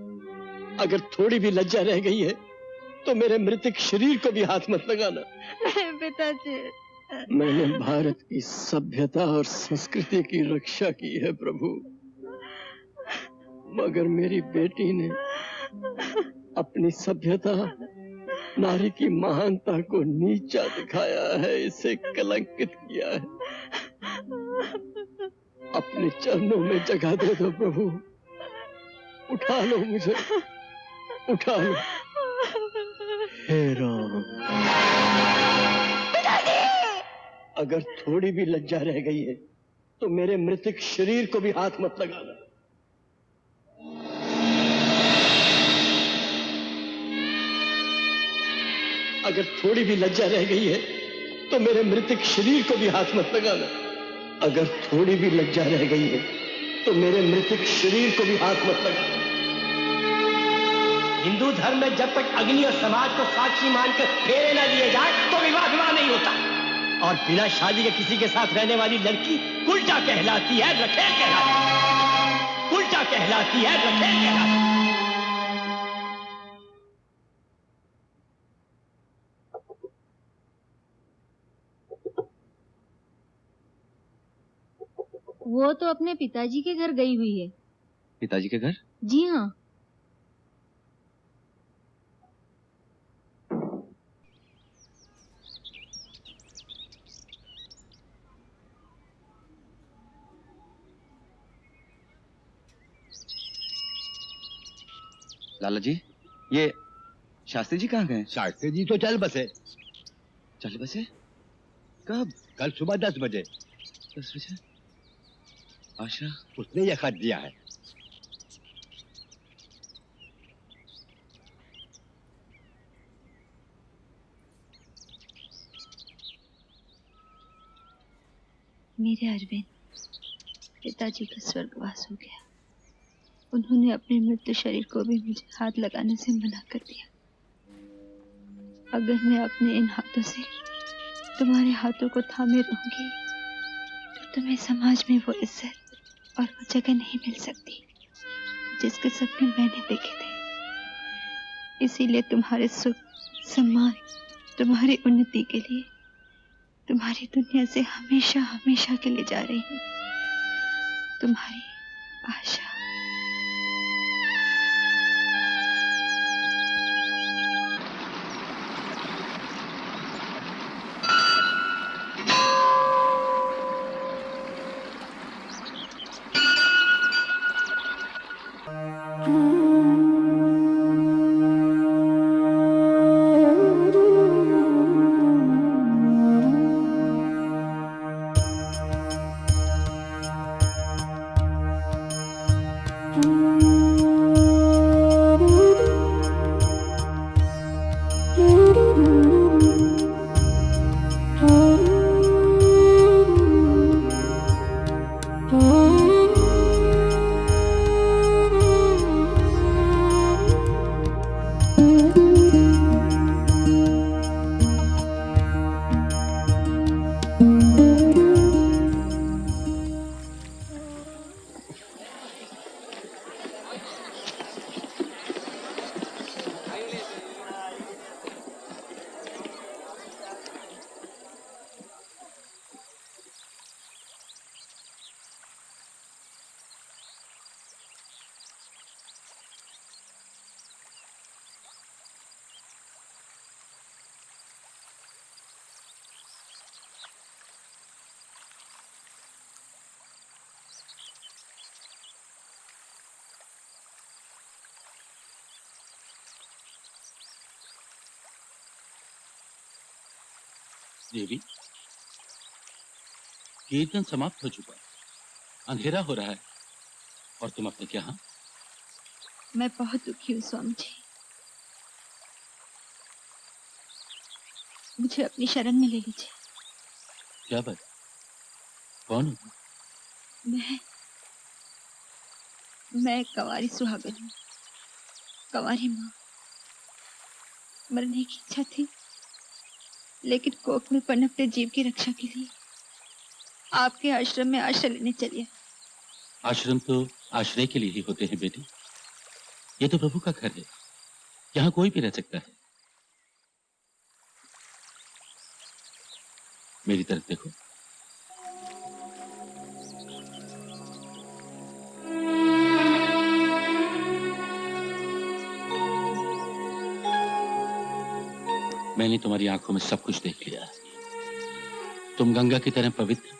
अगर थोड़ी भी लज्जा रह गई है तो मेरे मृतक शरीर को भी हाथ मत लगाना। नहीं पिताजी। मैंने भारत की सभ्यता और संस्कृति की रक्षा की है प्रभु, मगर मेरी बेटी ने अपनी सभ्यता, नारी की महानता को नीचा दिखाया है, इसे कलंकित किया है। अपने चरणों में जगह दे दो प्रभु, उठा लो मुझे, उठा लो। हे राम, अगर थोड़ी भी लज्जा रह गई है तो मेरे मृतक शरीर को भी हाथ मत लगाना। अगर थोड़ी भी लज्जा रह गई है तो मेरे मृतक शरीर को भी हाथ मत लगाना। अगर थोड़ी भी लज्जा रह गई है तो मेरे मृतक शरीर को भी हाथ मत लगाना। हिंदू धर्म में जब तक अग्नि और समाज को साक्षी मानकर फेरे न लिए जाए तो विवाह नहीं होता। और बिना शादी के किसी के साथ रहने वाली लड़की उल्टा कहलाती है, रखेल कहलाती। उल्टा कहलाती है, रखेल कहलाती। वो तो अपने पिताजी के घर गई हुई है। पिताजी के घर? जी हाँ। लाला जी, ये शास्त्री जी कहाँ गए? शास्त्री जी तो चल बसे। चल बसे? कब? कल सुबह 10 बजे। 10 बजे? आशा? उसने ये खत दिया है। मेरे अरविंद, पिताजी का स्वर्गवास हो गया। उन्होंने अपने मृत्यु शरीर को भी मुझे हाथ लगाने से मना कर दिया। अगर मैं अपने इन हाथों से तुम्हारे हाथों को थामे रहूंगी तो तुम्हें समाज में वो इज्जत और वो जगह नहीं मिल सकती जिसके सपने मैंने देखे थे। इसीलिए तुम्हारे सुख, सम्मान, तुम्हारी उन्नति के लिए तुम्हारी दुनिया से हमेशा हमेशा के लिए जा रही हूँ। तुम्हारी आशा। देवी, कीर्तन समाप्त हो चुका, अंधेरा हो रहा है और तुम अपने यहाँ? मैं बहुत दुखी हूँ स्वामी जी, मुझे अपनी शरण में ले लीजिए। क्या बात? कौन हो? मैं कंवारी सुहागन हूँ, कंवारी माँ। मरने की इच्छा थी लेकिन कोख में पनपते जीव की रक्षा के लिए आपके आश्रम में आश्रय लेने चलिए। आश्रम तो आश्रय के लिए ही होते हैं बेटी। ये तो प्रभु का घर है, यहाँ कोई भी रह सकता है। मेरी तरफ देखो। मैंने तुम्हारी आंखों में सब कुछ देख लिया। तुम गंगा की तरह पवित्र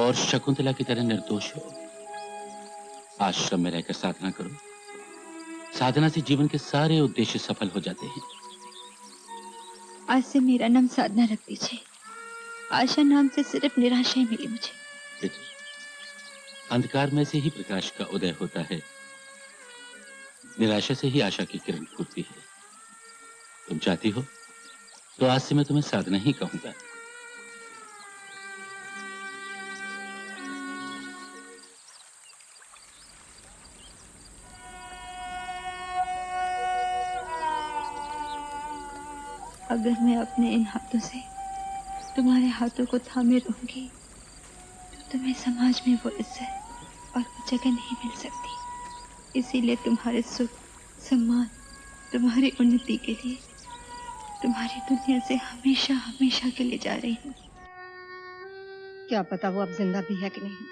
और शकुंतला की तरह निर्दोष हो। आश्रम में रहकर साधना करो। साधना से जीवन के सारे उद्देश्य सफल हो जाते हैं। आज से मेरा नाम साधना रख दीजिए। आशा नाम से सिर्फ निराशा ही मिली मुझे। बेटी, अंधकार में से ही प्रकाश का उदय होता है। निराशा से ही आशा की किरण फूटती है। तुम चाहती हो तो आज से मैं तुम्हें साधना ही कहूंगा। अगर मैं अपने इन हाथों से तुम्हारे हाथों को थामे रहूंगी तो तुम्हें समाज में वो इज्जत और वो जगह नहीं मिल सकती। इसीलिए तुम्हारे सुख, सम्मान, तुम्हारी उन्नति के लिए तुम्हारी दुनिया से हमेशा हमेशा के लिए जा रही हूँ। क्या पता वो अब जिंदा भी है कि नहीं।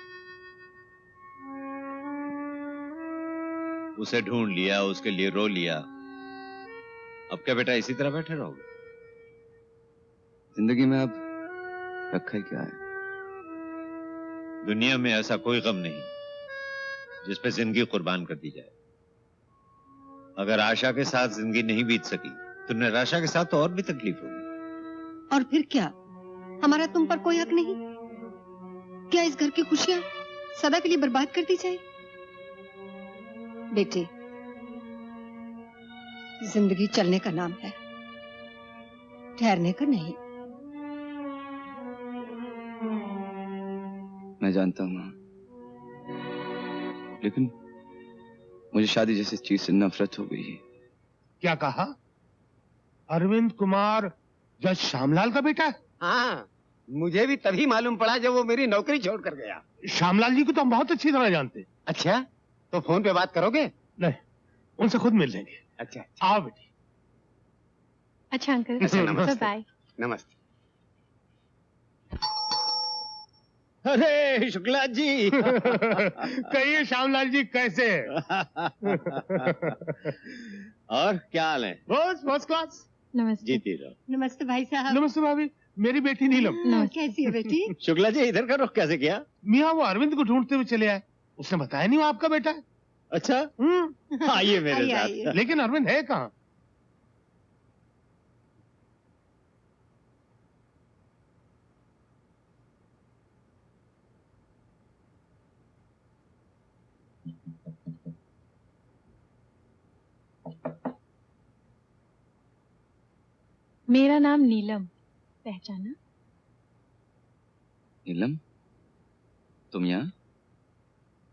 उसे ढूंढ लिया, उसके लिए रो लिया, अब क्या बेटा इसी तरह बैठे रहोगे? जिंदगी में अब रखा ही क्या है? दुनिया में ऐसा कोई गम नहीं जिस पे जिंदगी कुर्बान कर दी जाए। अगर आशा के साथ जिंदगी नहीं बीत सकी तो निराशा के साथ तो और भी तकलीफ होगी। और फिर क्या, हमारा तुम पर कोई हक नहीं? क्या इस घर की खुशियां सदा के लिए बर्बाद कर दी जाए? बेटी, जिंदगी चलने का नाम है, ठहरने का नहीं। मैं जानता हूं मां, लेकिन मुझे शादी जैसी चीज से नफरत हो गई है। क्या कहा? अरविंद कुमार जज श्यामलाल का बेटा है? हाँ, मुझे भी तभी मालूम पड़ा जब वो मेरी नौकरी छोड़कर गया। श्यामलाल जी को तो हम बहुत अच्छी तरह जानते हैं। अच्छा, तो फोन पे बात करोगे? नहीं, उनसे खुद मिल लेंगे। अच्छा, आओ बेटी। अच्छा अंकल, अच्छा, नमस्ते। बाय। नमस्ते। अरे शुक्ला जी कहिए श्यामलाल जी कैसे हैं? और क्या हाल है? बस फर्स्ट क्लास। नमस्ते। जीती रहो। नमस्ते भाई साहब। नमस्ते भाभी, मेरी बेटी नीलम। कैसी है बेटी? शुक्ला जी इधर का रुख कैसे किया? मियाँ वो अरविंद को ढूंढते हुए चले आए, उसने बताया नहीं वो आपका बेटा है। अच्छा, आइए मेरे साथ। लेकिन अरविंद है कहाँ? मेरा नाम नीलम, पहचाना? नीलम, तुम यहाँ?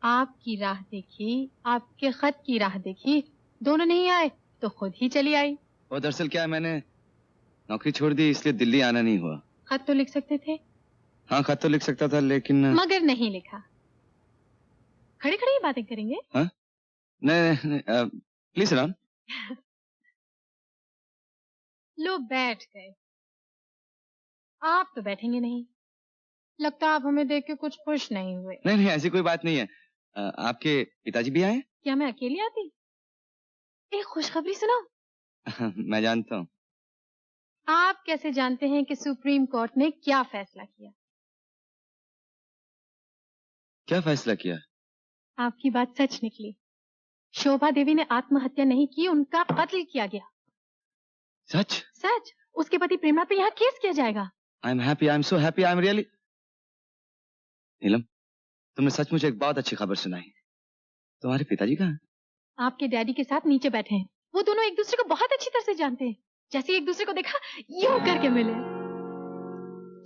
आपकी राह देखी, आपके खत की राह देखी, दोनों नहीं आए तो खुद ही चली आई। और दरअसल क्या है, मैंने नौकरी छोड़ दी इसलिए दिल्ली आना नहीं हुआ। खत तो लिख सकते थे। हाँ, खत तो लिख सकता था लेकिन मगर नहीं लिखा। खड़े खड़े ही बातें करेंगे? हाँ? नहीं, प्लीज रान। लो बैठ गए। आप तो बैठेंगे नहीं, लगता आप हमें देख के कुछ खुश नहीं हुए। नहीं, ऐसी कोई बात नहीं है। आपके पिताजी भी आए? क्या मैं अकेली आती? एक खुशखबरी सुनो। मैं जानता हूँ। आप कैसे जानते हैं कि सुप्रीम कोर्ट ने क्या फैसला किया? क्या फैसला किया? आपकी बात सच निकली। शोभा देवी ने आत्महत्या नहीं की, उनका कत्ल किया गया। सच? सच। उसके पति प्रेमनाथ पे यहाँ केस किया जाएगा। I am happy, I am so happy, I am really. Neelam, तुमने सचमुच एक बहुत अच्छी खबर सुनाई। तुम्हारे पिताजी कहाँ हैं? आपके डैडी के साथ नीचे बैठे हैं। वो दोनों एक दूसरे को बहुत अच्छी तरह से जानते हैं। जैसे एक दूसरे को देखा यूं करके मिले।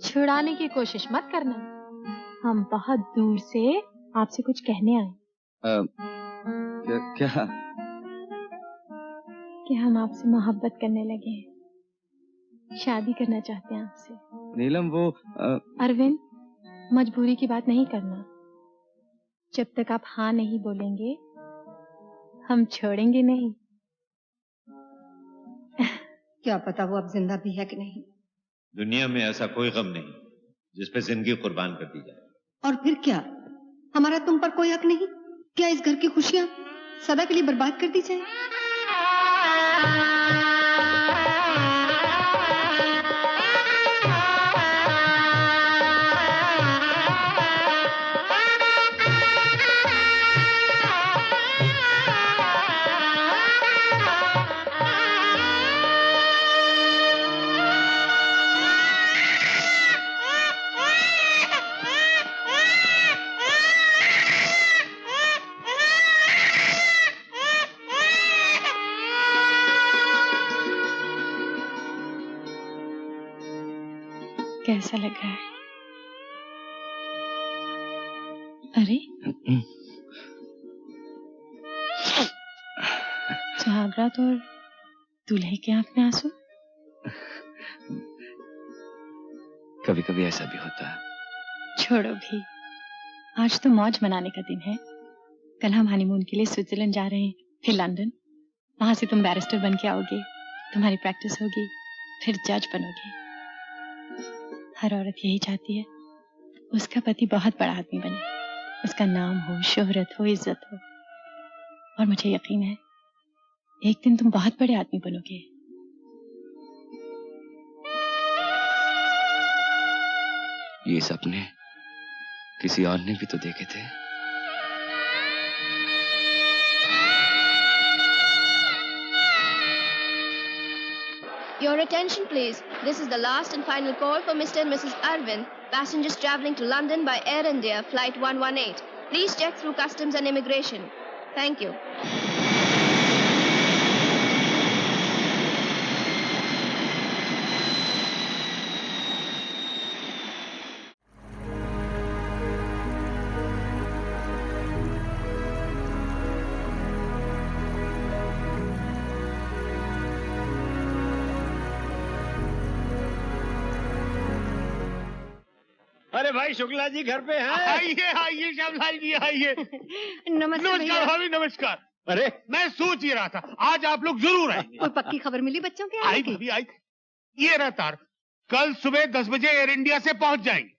छुड़ाने की कोशिश मत करना, हम बहुत दूर से आपसे कुछ कहने आए। क्या? कि हम आपसे मोहब्बत करने लगे हैं। शादी करना चाहते हैं आपसे। नीलम वो अरविंद, मजबूरी की बात नहीं करना। जब तक आप हाँ नहीं बोलेंगे हम छोड़ेंगे नहीं। क्या पता वो अब जिंदा भी है कि नहीं। दुनिया में ऐसा कोई गम नहीं जिस पे जिंदगी कुर्बान कर दी जाए। और फिर क्या, हमारा तुम पर कोई हक नहीं? क्या इस घर की खुशियां सदा के लिए बर्बाद कर दी जाए? कैसा लग रहा है? अरे सुहागरात और दूल्हे के आंख में आंसू। कभी कभी ऐसा भी होता है। छोड़ो भी, आज तो मौज मनाने का दिन है। कल हम हनीमून के लिए स्विट्जरलैंड जा रहे हैं, फिर लंदन। वहां से तुम बैरिस्टर बन के आओगे, तुम्हारी प्रैक्टिस होगी, फिर जज बनोगे। हर औरत यही चाहती है उसका पति बहुत बड़ा आदमी बने, उसका नाम हो, शोहरत हो, इज्जत हो। और मुझे यकीन है एक दिन तुम बहुत बड़े आदमी बनोगे। ये सपने किसी और ने भी तो देखे थे। Your attention please. This is the last and final call for Mr. and Mrs. Arvind, passengers traveling to London by Air India, flight 118. Please check through customs and immigration. Thank you. अरे भाई शुक्ला जी घर पे हैं? आइए आइए श्यामलाल जी आइए। नमस्कार भाभी, नमस्कार। अरे मैं सोच ही रहा था आज आप लोग जरूर आएंगे। कोई पक्की खबर मिली बच्चों के? आई भाभी आई। ये रहा तार, कल सुबह 10 बजे एयर इंडिया से पहुंच जाएंगे।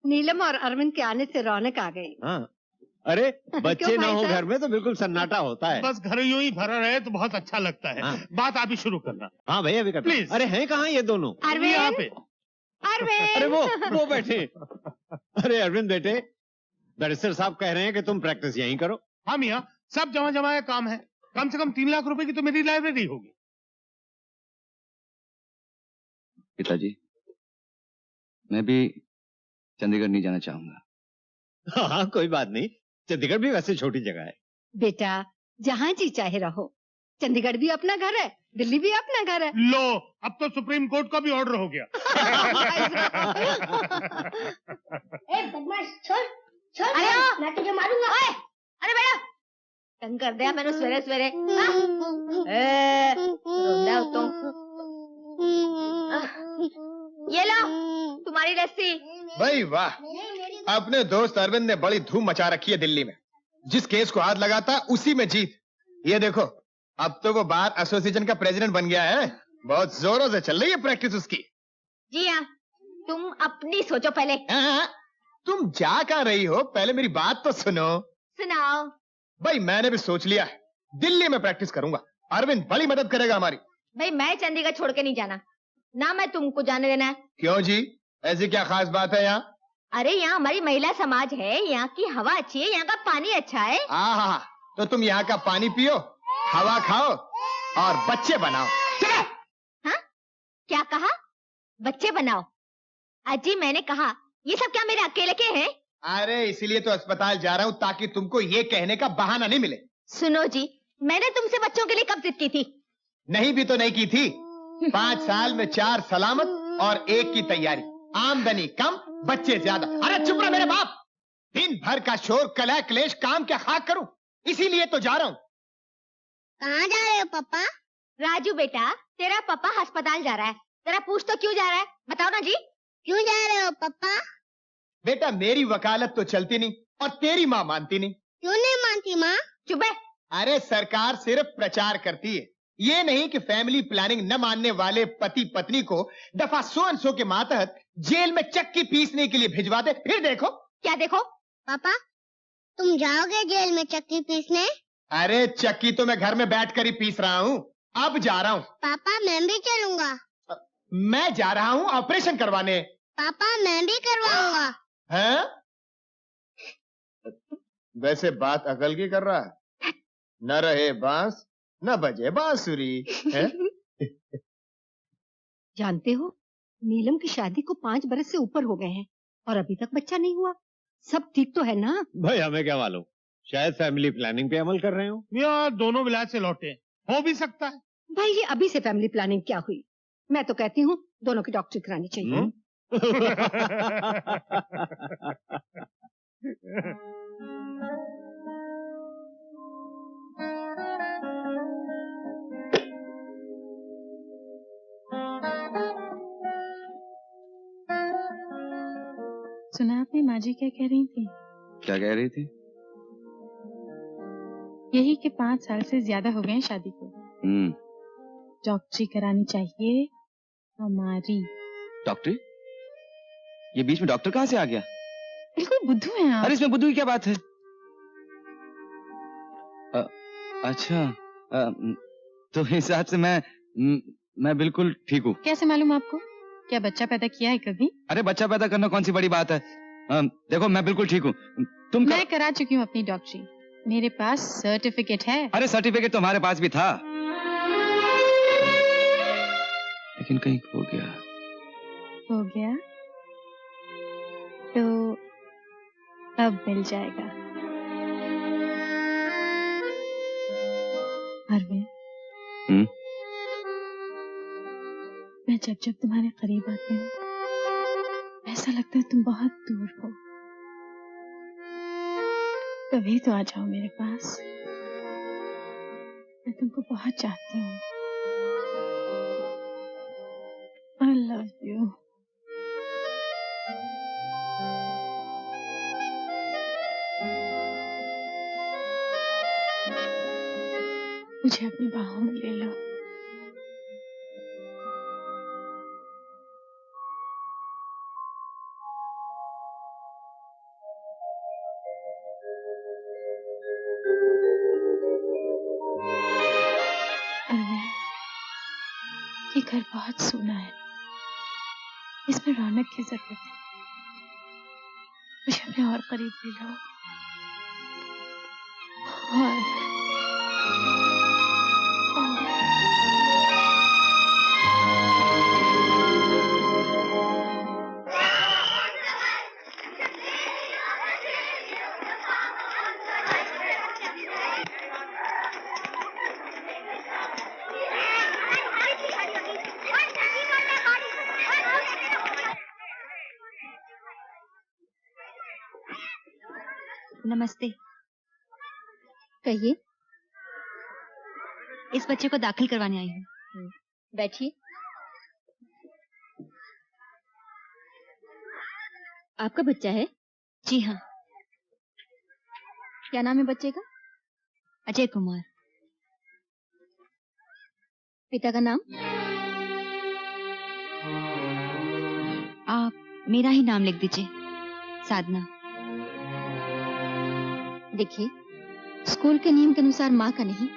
नीलम और अरविंद के आने से रौनक आ गई। हाँ। अरे बच्चे ना हो भाई घर में तो बिल्कुल सन्नाटा होता है। बस घर यूं ही भरा रहे तो बहुत अच्छा लगता है। हाँ। बात आप ही शुरू करना। हाँ भैया अभी करते हैं। प्लीज। अरे हैं कहाँ ये दोनों? यहाँ पे। अरे वो बैठे। अरे अरविंद बेटे, बैरिस्टर साहब कह रहे हैं कि तुम प्रैक्टिस यहीं करो। हाँ मियाँ, सब जमा जमाया काम है। कम से कम 3 लाख रुपए की तो मेरी लाइब्रेरी होगी। पिताजी, मैं भी चंडीगढ़ नहीं जाना चाहूंगा। हाँ कोई बात नहीं, चंडीगढ़ भी वैसे छोटी जगह है। बेटा जहाँ जी चाहे रहो, चंडीगढ़ भी अपना घर है, दिल्ली भी अपना घर है। लो, अब तो सुप्रीम कोर्ट का भी ऑर्डर हो गया। बदमाश, छोड़ छोड़। अरे मैं तुझे मारूंगा। ओए, अरे बेटा तंग कर दिया मैंने सवेरे सवेरे। रोंदा हो तुम। ये लो तुम्हारी लस्सी। भाई वाह, अपने दोस्त अरविंद ने बड़ी धूम मचा रखी है दिल्ली में। जिस केस को हाथ लगाता उसी में जीत। ये देखो, अब तो वो बार एसोसिएशन का प्रेसिडेंट बन गया है। बहुत जोरों से चल रही है प्रैक्टिस उसकी। जी हाँ, तुम अपनी सोचो पहले। तुम जा कहाँ रही हो, पहले मेरी बात तो सुनो। सुनाओ। भाई मैंने भी सोच लिया है, दिल्ली में प्रैक्टिस करूंगा। अरविंद बड़ी मदद करेगा हमारी। भाई मैं चंडीगढ़ छोड़ के नहीं जाना, ना मैं तुमको जाने देना है। क्यों जी, ऐसी क्या खास बात है यहाँ? अरे यहाँ हमारी महिला समाज है, यहाँ की हवा अच्छी है, यहाँ का पानी अच्छा है। हाँ, तो तुम यहाँ का पानी पियो, हवा खाओ और बच्चे बनाओ। हाँ? क्या कहा? बच्चे बनाओ? अजी मैंने कहा ये सब क्या मेरे अकेले के हैं? अरे इसलिए तो अस्पताल जा रहा हूँ ताकि तुमको ये कहने का बहाना नहीं मिले। सुनो जी, मैंने तुमसे बच्चों के लिए कब जिद की थी? नहीं भी तो नहीं की थी। 5 साल में 4 सलामत और 1 की तैयारी। आमदनी कम, बच्चे ज्यादा। अरे चुप रहा मेरे बाप। दिन भर का शोर, कलह क्लेश, काम क्या खाक करूं, इसीलिए तो जा रहा हूँ। कहाँ जा रहे हो पापा? राजू बेटा, तेरा पापा अस्पताल जा रहा है। जरा पूछ तो क्यों जा रहा है, बताओ ना जी। क्यों जा रहे हो पापा? बेटा मेरी वकालत तो चलती नहीं और तेरी माँ मानती नहीं। क्यों नहीं मानती माँ? चुप है। अरे सरकार सिर्फ प्रचार करती है, ये नहीं कि फैमिली प्लानिंग न मानने वाले पति पत्नी को दफा 100 के मातहत जेल में चक्की पीसने के लिए भिजवा दे। फिर देखो। क्या देखो? पापा तुम जाओगे जेल में चक्की पीसने? अरे चक्की तो मैं घर में बैठकर ही पीस रहा हूँ। अब जा रहा हूँ। पापा मैं भी चलूंगा। मैं जा रहा हूँ ऑपरेशन करवाने। पापा मैं भी करवाऊंगा। हैं? वैसे बात अकल की कर रहा है। न रहे बांस न बजे बांसुरी। जानते हो, नीलम की शादी को 5 बरस से ऊपर हो गए हैं और अभी तक बच्चा नहीं हुआ। सब ठीक तो है ना? भाई हमें क्या मालूम, शायद फैमिली प्लानिंग पे अमल कर रहे हो या दोनों विलायत से लौटे, हो भी सकता है। भाई ये अभी से फैमिली प्लानिंग क्या हुई? मैं तो कहती हूँ दोनों की डॉक्टरी करानी चाहिए। सुना आपने माँ जी क्या कह रही थी? क्या कह रही थी? यही कि 5 साल से ज्यादा हो गए हैं शादी को। डॉक्टरी करानी चाहिए हमारी। डॉक्टरी? ये बीच में डॉक्टर कहाँ से आ गया? बिल्कुल बुद्धू हैं आप। अरे इसमें बुद्धू की क्या बात है? अच्छा, तो इस हिसाब से मैं बिल्कुल ठीक हूँ। कैसे मालूम आपको? क्या बच्चा पैदा किया है कभी? अरे बच्चा पैदा करना कौन सी बड़ी बात है? देखो मैं बिल्कुल ठीक हूँ। मैं करा चुकी हूँ अपनी डॉक्टरी, मेरे पास सर्टिफिकेट है। अरे सर्टिफिकेट तो हमारे पास भी था, लेकिन कहीं खो गया। हो गया तो अब मिल जाएगा। अरविंद, मैं जब तुम्हारे करीब आती हूँ ऐसा लगता है तुम बहुत दूर हो। कभी तो आ जाओ मेरे पास, मैं तुमको बहुत चाहती हूँ। I love you. मुझे अपनी बाहों में ले लो। ये घर बहुत सूना है, इसमें रौनक की जरूरत है। मुझे अपने और करीब ले लो। नमस्ते। कहिए। इस बच्चे को दाखिल करवाने आई हूँ। बैठिए। आपका बच्चा है? जी हाँ। क्या नाम है बच्चे का? अजय कुमार। पिता का नाम? आप मेरा ही नाम लिख दीजिए, साधना। देखिए, स्कूल के नियम के अनुसार माँ का नहीं,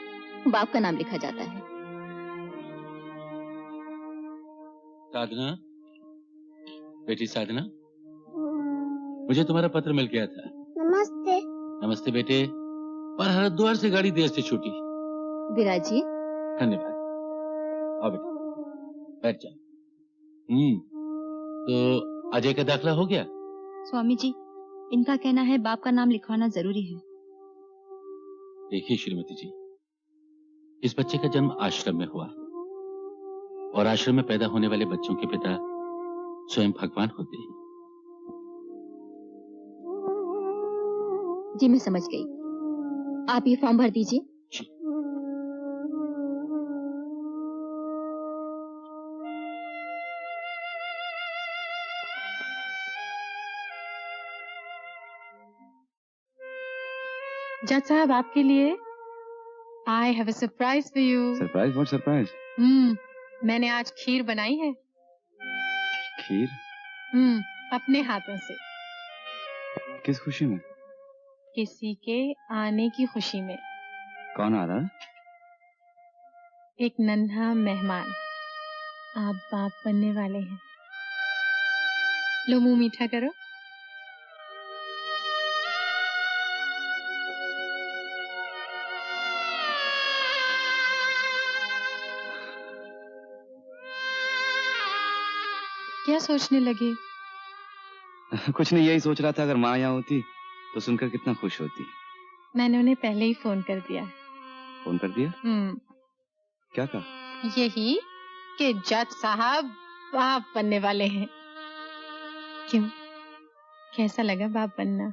बाप का नाम लिखा जाता है। साधना, बेटी साधना, मुझे तुम्हारा पत्र मिल गया था। नमस्ते। नमस्ते बेटे। पर हरिद्वार से गाड़ी देर से छूटी। विराजी, धन्यवाद। आओ बेटा, बैठ जाओ। तो अजय का दाखला हो गया? स्वामी जी, इनका कहना है बाप का नाम लिखवाना जरूरी है। देखिए श्रीमती जी, इस बच्चे का जन्म आश्रम में हुआ है और आश्रम में पैदा होने वाले बच्चों के पिता स्वयं भगवान होते हैं। जी मैं समझ गई। आप ये फॉर्म भर दीजिए। जज साहब, आपके लिए I have a surprise for you. Surprise? What surprise? मैंने आज खीर बनाई है। खीर? अपने हाथों से। किस खुशी में? किसी के आने की खुशी में। कौन आ रहा है? एक नन्हा मेहमान। आप बाप बनने वाले हैं। लो मुंह मीठा करो। क्या सोचने लगे? कुछ नहीं, यही सोच रहा था अगर माँ यहाँ होती तो सुनकर कितना खुश होती। मैंने उन्हें पहले ही फोन कर दिया। फोन कर दिया? क्या कहा? यही कि जज साहब बाप बनने वाले हैं। क्यों, कैसा लगा बाप बनना?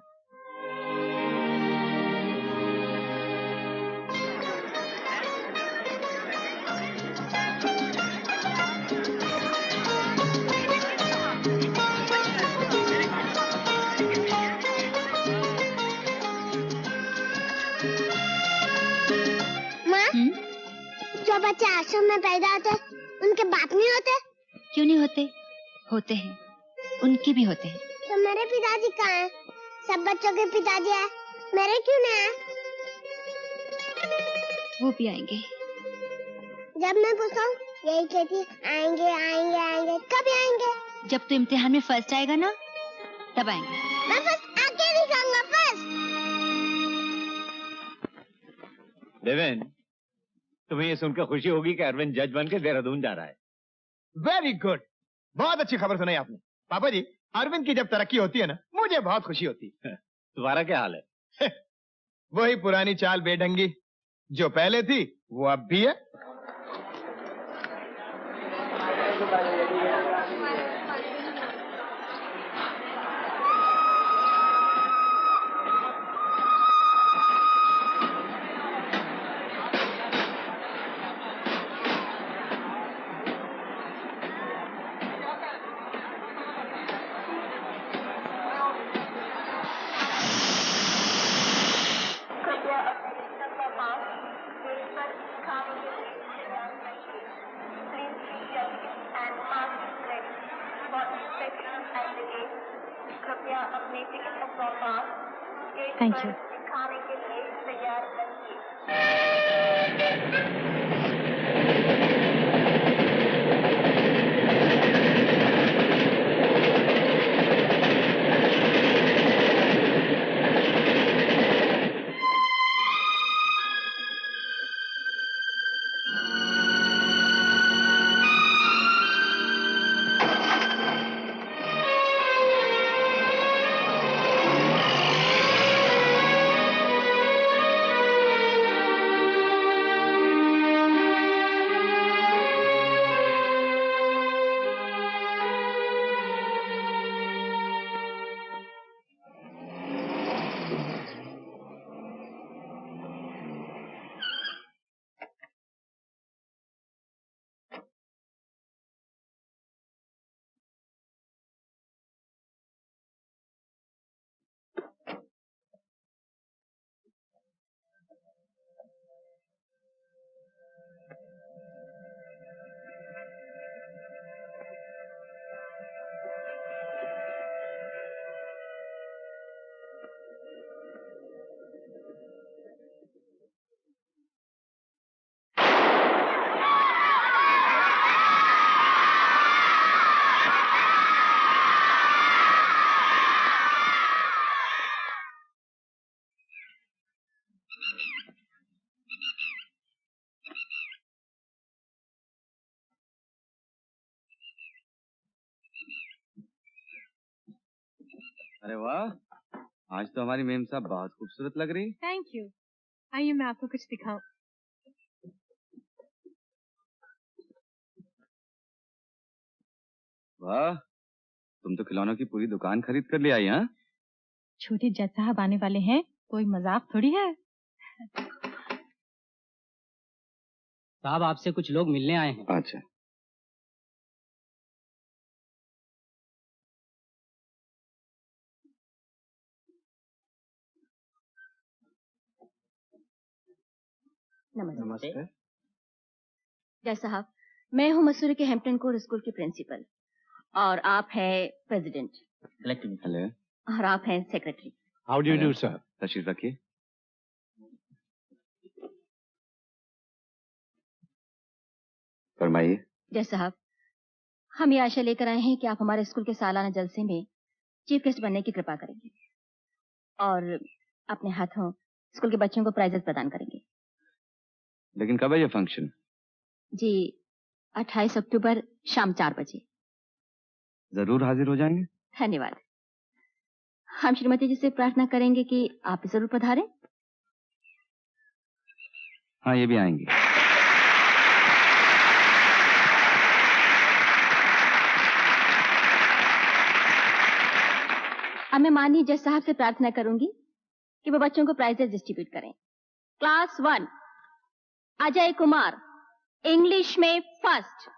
जो बच्चे आश्रम में पैदा होते उनके बाप नहीं होते? क्यों नहीं होते? होते हैं, उनके भी होते हैं। तो मेरे पिताजी कहाँ हैं? सब बच्चों के पिताजी हैं, मेरे क्यों नहीं हैं? वो भी आएंगे। जब मैं पूछता हूँ यही कहती आएंगे आएंगे आएंगे। कब आएंगे? जब तू इम्तिहान में फर्स्ट आएगा ना, तब आएंगे। मैं फर्स्ट आके दिखाऊंगा फर्स्ट। देवेन, तुम्हें ये सुनकर खुशी होगी कि अरविंद जज बन के देहरादून जा रहा है। वेरी गुड, बहुत अच्छी खबर सुनाई आपने। पापा जी, अरविंद की जब तरक्की होती है ना, मुझे बहुत खुशी होती है। तुम्हारा क्या हाल है? वही पुरानी चाल बेढंगी जो पहले थी वो अब भी है। Thank you. अरे वाह, आज तो हमारी मेम साहब बहुत खूबसूरत लग रही। Thank you. आइए मैं आपको कुछ दिखाऊं। वाह, तुम तो खिलौनों की पूरी दुकान खरीद कर ले आई। हाँ, छोटे जज साहब आने वाले हैं, कोई मजाक थोड़ी है। साहब आपसे कुछ लोग मिलने आए हैं। अच्छा। नमस्ते। जज साहब, मैं हूँ मसूरी के हैम्पटन कोर स्कूल की प्रिंसिपल और आप हैं प्रेसिडेंट। हेलो। और आप हैं secretary. How do do sir? तशरीफ रखिए। फरमाइए। जज साहब, हम ये आशा लेकर आए हैं कि आप हमारे स्कूल के सालाना जलसे में चीफ गेस्ट बनने की कृपा करेंगे और अपने हाथों स्कूल के बच्चों को प्राइजेस प्रदान करेंगे। लेकिन कब है ये फंक्शन? जी, 28 अक्टूबर शाम 4 बजे। जरूर हाजिर हो जाएंगे। धन्यवाद। हम श्रीमती जी से प्रार्थना करेंगे कि आप जरूर पधारें। हाँ, ये भी आएंगे। अब मैं माननीय जज साहब से प्रार्थना करूंगी कि वो बच्चों को प्राइजेस डिस्ट्रीब्यूट करें। क्लास 1 अजय कुमार, इंग्लिश में first.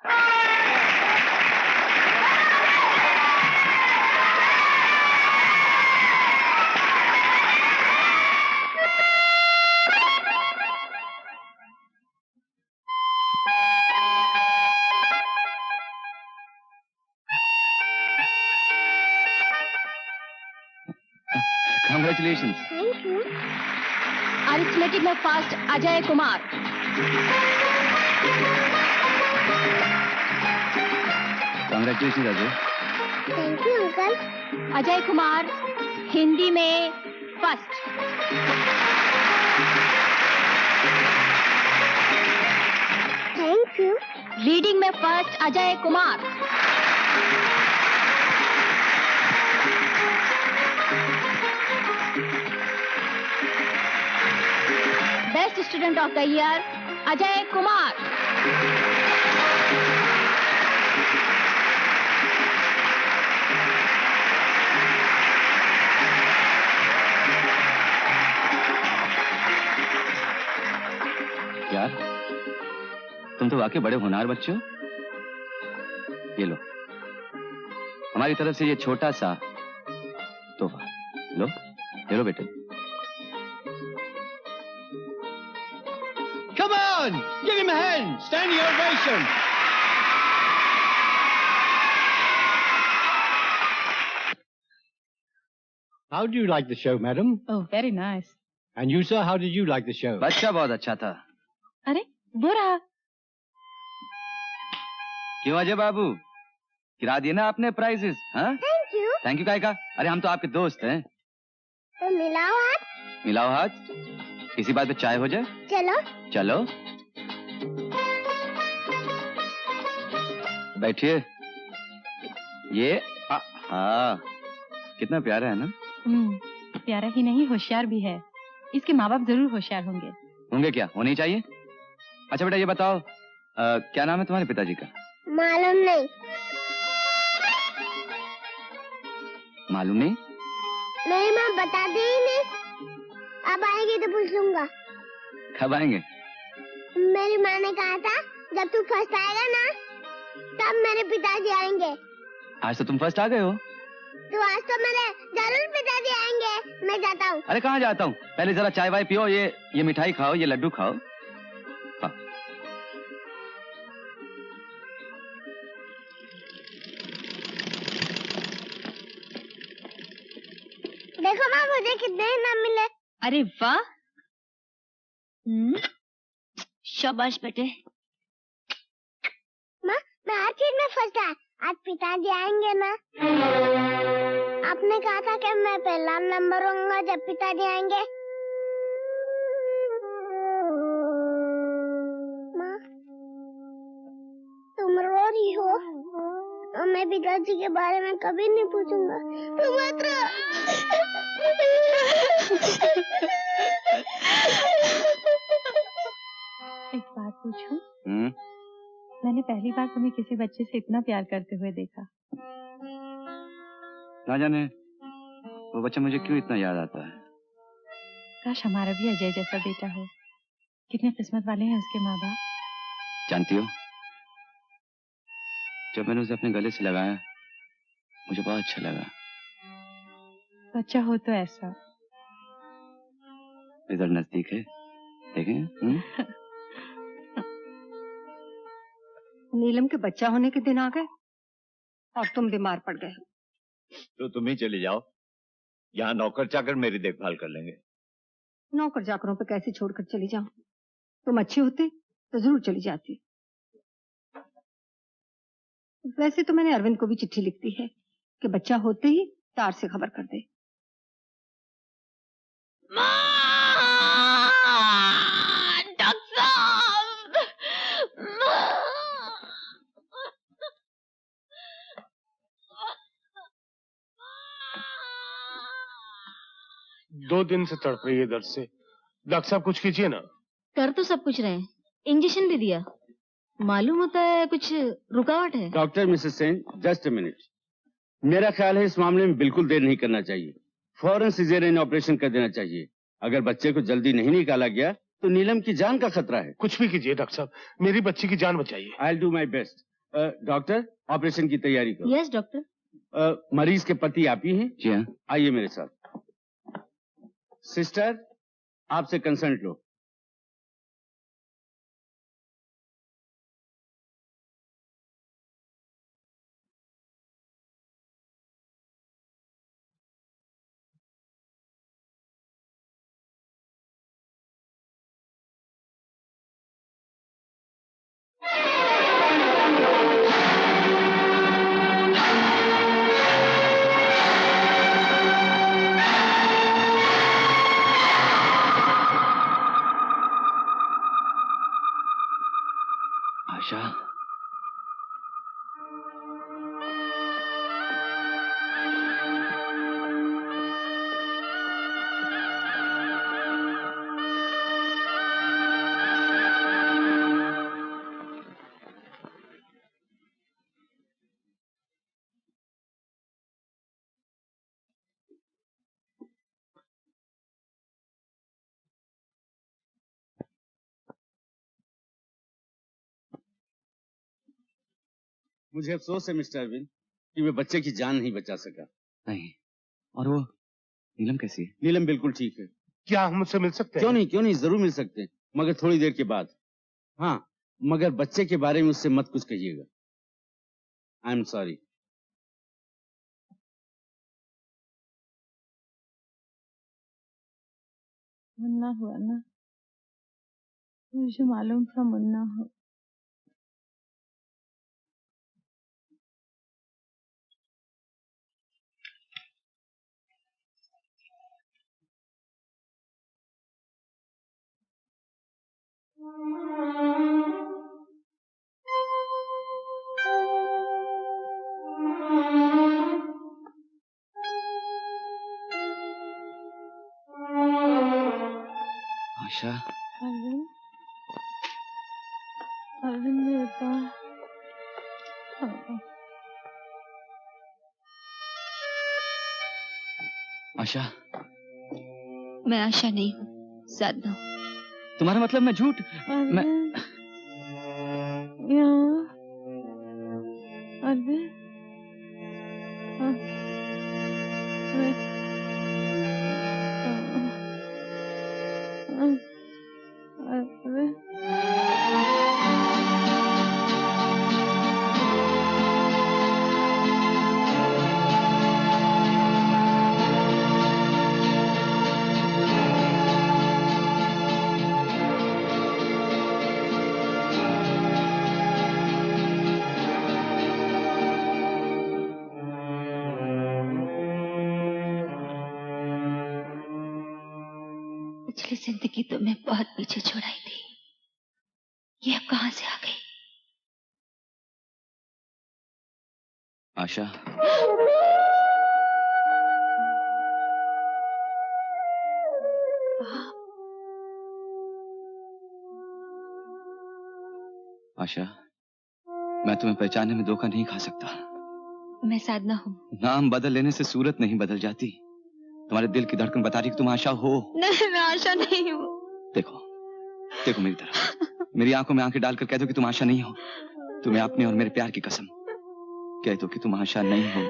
Congratulations. Thank you. Arithmetic में first Ajay Kumar. Congratulations Ajay. Thank you uncle. Ajay Kumar Hindi में फर्स्ट। Thank you. रीडिंग में first Ajay Kumar. Best student of the year Ajay Kumar. यार, तुम तो वाकई बड़े होनहार बच्चे हो। ये लो, हमारी तरफ से ये छोटा सा तोहफा। लो, ले लो बेटे। Come on! Give him a hand! Standing ovation! How do you like the show, madam? Oh, very nice. And you, sir, how did you like the show? बच्चा बहुत अच्छा था। अरे वो रहा। क्यों अजय बाबू, गिरा दिए ना आपने प्राइजेस? हाँ, थैंक यू। थैंक यू का? अरे हम तो आपके दोस्त हैं। तो मिलाओ हाथ। मिलाओ हाथ। इसी बात पे चाय हो जाए। चलो। चलो बैठिए। ये हाँ, कितना प्यारा है ना। प्यारा ही नहीं, होशियार भी है। इसके माँ बाप जरूर होशियार होंगे। होंगे क्या, होने ही चाहिए। अच्छा बेटा, ये बताओ क्या नाम है तुम्हारे पिताजी का? मालूम नहीं। मालूम नहीं? मेरी माँ बता दी ही नहीं। अब आएगी तो पूछ लूंगा। कब आएंगे? मेरी माँ ने कहा था जब तू फर्स्ट आएगा ना तब मेरे पिताजी आएंगे। आज तो तुम फर्स्ट आ गए हो। तो आज तो मेरे जरूर पिताजी आएंगे। मैं जाता हूँ। अरे कहाँ जाता हूँ, पहले जरा चाय वाय पियो, ये मिठाई खाओ, ये लड्डू खाओ। हाँ। देखो माँ, मुझे कितने इनाम मिले। अरे वाह, शाबाश बेटे। माँ, मैं हर चीज में फर्स्ट आया। आज पिताजी आएंगे ना। आपने कहा था कि मैं पहला नंबर होऊंगा जब पिताजी आएंगे। माँ, तुम रो रही हो तो मैं पिताजी के बारे में कभी नहीं पूछूंगा। तू मत रो। एक बात पूछूं? मैंने पहली बार तुम्हें किसी बच्चे से इतना प्यार करते हुए देखा। ना जाने वो बच्चा मुझे क्यों इतना याद आता है। काश हमारा भी अजय जैसा बेटा हो। कितने किस्मत वाले हैं उसके माँ बाप। जानती हो, जब मैंने उसे अपने गले से लगाया मुझे बहुत अच्छा लगा। बच्चा हो तो ऐसा। इधर नजदीक है, देखें। नीलम के बच्चा होने के दिन आ गए और तुम बीमार पड़ गए। तो तुम ही चले जाओ, यहाँ नौकर चाकर मेरी देखभाल कर लेंगे। नौकर चाकरों पे कैसे छोड़कर चली जाऊं? तुम अच्छी होती तो जरूर चली जाती। वैसे तो मैंने अरविंद को भी चिट्ठी लिख दी है कि बच्चा होते ही तार से खबर कर दे। दो दिन से तड़प रही है दर्द से। डॉक्टर साहब कुछ कीजिए ना। कर तो सब कुछ रहे हैं, इंजेक्शन भी दिया, मालूम होता है कुछ रुकावट है। Doctor Mrs Sen, just a minute. मेरा ख्याल है इस मामले में बिल्कुल देर नहीं करना चाहिए। फौरन सिजेरियन ऑपरेशन कर देना चाहिए। अगर बच्चे को जल्दी नहीं निकाला गया तो नीलम की जान का खतरा है। कुछ भी कीजिए डॉक्टर साहब, मेरी बच्ची की जान बचाइए। I will do my best. Doctor, operation की तैयारी करो। Yes doctor. मरीज के पति आप ही हैं? जी हाँ। आइए मेरे साथ। सिस्टर, आपसे कंसल्ट लो। आशा, मुझे अफसोस है मिस्टर अरविंद कि मैं बच्चे की जान नहीं बचा सका। नहीं। और वो नीलम कैसी है? नीलम बिल्कुल ठीक है। क्या हम मुझसे मिल सकते हैं? क्यों नहीं, जरूर मिल सकते हैं, मगर थोड़ी देर के बाद। हाँ, मगर बच्चे के बारे में उससे मत कुछ कहिएगा। I am sorry. मुन्ना हुआ ना, मुझे मालूम था मुन्ना हो। आशा, अरविंद, अरविंद बेटा। आशा, मैं आशा नहीं हूँ, साधना हूँ। तुम्हारा मतलब मैं झूठ? मैं अरविंद, पिछली जिंदगी तुमने बहुत पीछे छोड़ाई थी, ये अब कहां से आ गई? आशा, आशा, मैं तुम्हें पहचानने में धोखा नहीं खा सकता। मैं साधना हूँ। नाम बदल लेने से सूरत नहीं बदल जाती। तुम्हारे दिल की धड़कन बता रही कि तुम आशा हो। नहीं, मैं आशा नहीं हूँ। देखो, देखो मेरी तरफ, मेरी आंखों में आंखें डालकर कह दो कि तुम आशा नहीं हो। तुम्हें अपने और मेरे प्यार की कसम कह दो कि तुम आशा नहीं हो।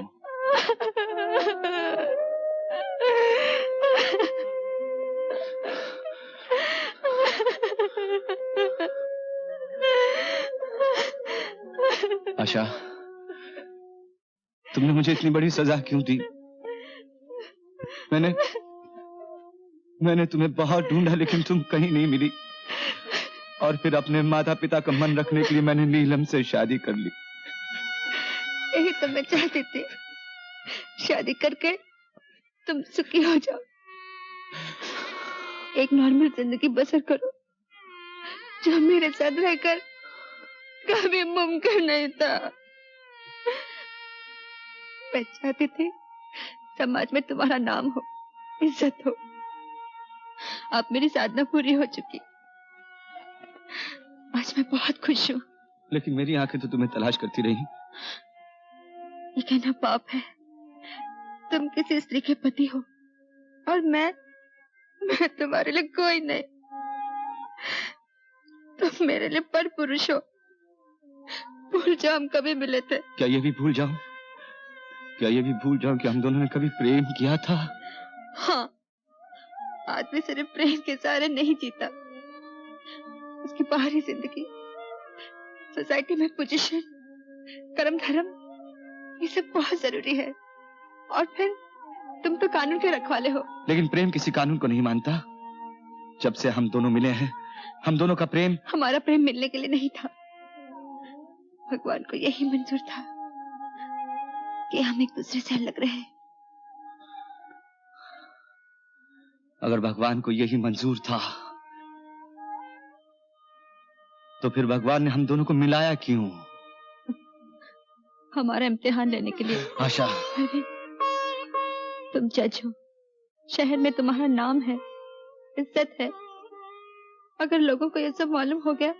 आशा, तुमने मुझे इतनी बड़ी सजा क्यों दी? मैंने तुम्हें बहुत ढूंढा लेकिन तुम कहीं नहीं मिली। और फिर अपने माता पिता का मन रखने के लिए मैंने नीलम से शादी कर ली। यही तो मैं चाहती थी, शादी करके तुम सुखी हो जाओ, एक नॉर्मल जिंदगी बसर करो, जो मेरे साथ रहकर कभी मुमकिन नहीं था। मैं चाहती थी समाज में तुम्हारा नाम हो, इज्जत हो। अब मेरी साधना पूरी हो चुकी। आज मैं बहुत खुश हूँ। लेकिन मेरी आंखें तो तुम्हें तलाश करती रही। ये कहना पाप है। तुम किसी स्त्री के पति हो और मैं तुम्हारे लिए कोई नहीं। तुम मेरे लिए पर पुरुष हो। भूल जाओ हम कभी मिले थे। क्या ये भी भूल जाऊं? क्या ये भी भूल जाऊं कि हम दोनों ने कभी प्रेम किया था? हाँ, आदमी सिर्फ प्रेम के सहारे नहीं जीता। उसकी बाहरी जिंदगी, सोसाइटी में पोजीशन, कर्म धर्म, ये सब बहुत जरूरी है। और फिर तुम तो कानून के रखवाले हो। लेकिन प्रेम किसी कानून को नहीं मानता। जब से हम दोनों मिले हैं, हम दोनों का प्रेम। हमारा प्रेम मिलने के लिए नहीं था। भगवान को यही मंजूर था कि हम एक दूसरे से अलग रहे। अगर भगवान को यही मंजूर था तो फिर भगवान ने हम दोनों को मिलाया क्यों? हमारा इम्तिहान लेने के लिए। आशा, तुम जज हो, शहर में तुम्हारा नाम है, इज्जत है। अगर लोगों को ये सब मालूम हो गया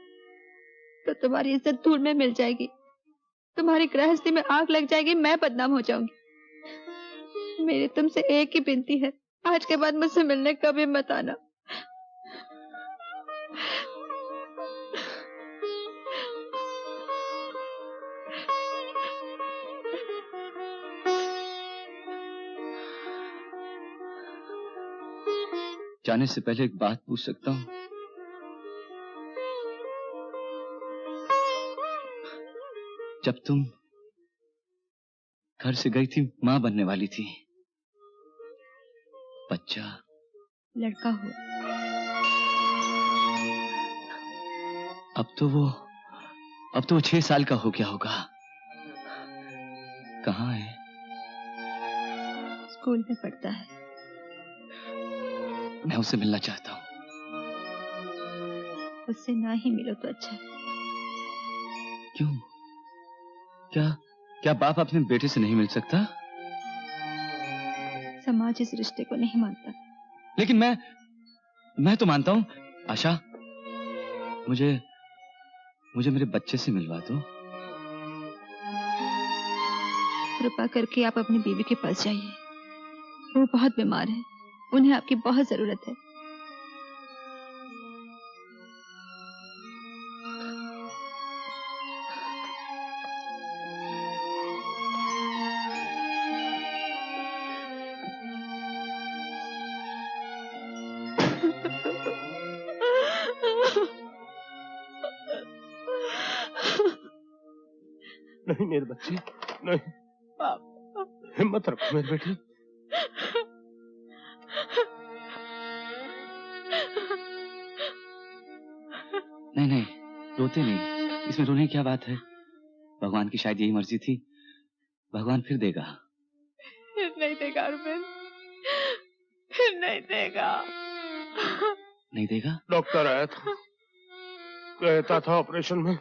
तो तुम्हारी इज्जत धूल में मिल जाएगी, तुम्हारी गृहस्थी में आग लग जाएगी, मैं बदनाम हो जाऊंगी। मेरी तुमसे एक ही विनती है, आज के बाद मुझसे मिलने कभी मत आना। जाने से पहले एक बात पूछ सकता हूँ? जब तुम घर से गई थी, मां बनने वाली थी, बच्चा लड़का हो। अब तो वो 6 साल का हो गया होगा। कहाँ है? स्कूल में पढ़ता है। मैं उसे मिलना चाहता हूँ। उससे ना ही मिलो तो अच्छा। क्यों? क्या बाप अपने बेटे से नहीं मिल सकता? समाज इस रिश्ते को नहीं मानता। लेकिन मैं तो मानता हूँ। आशा, मुझे मेरे बच्चे से मिलवा दो। कृपा करके आप अपनी बीवी के पास जाइए। वो बहुत बीमार है, उन्हें आपकी बहुत जरूरत है। नहीं मेरे बच्चे, नहीं। हिम्मत रखो मेरे बेटे। नहीं, रोते नहीं। इसमें रोने की क्या बात है? भगवान की शायद यही मर्जी थी। भगवान फिर देगा। फिर नहीं देगा अरविंद, फिर नहीं देगा। नहीं देगा? डॉक्टर आया था, कहता था ऑपरेशन में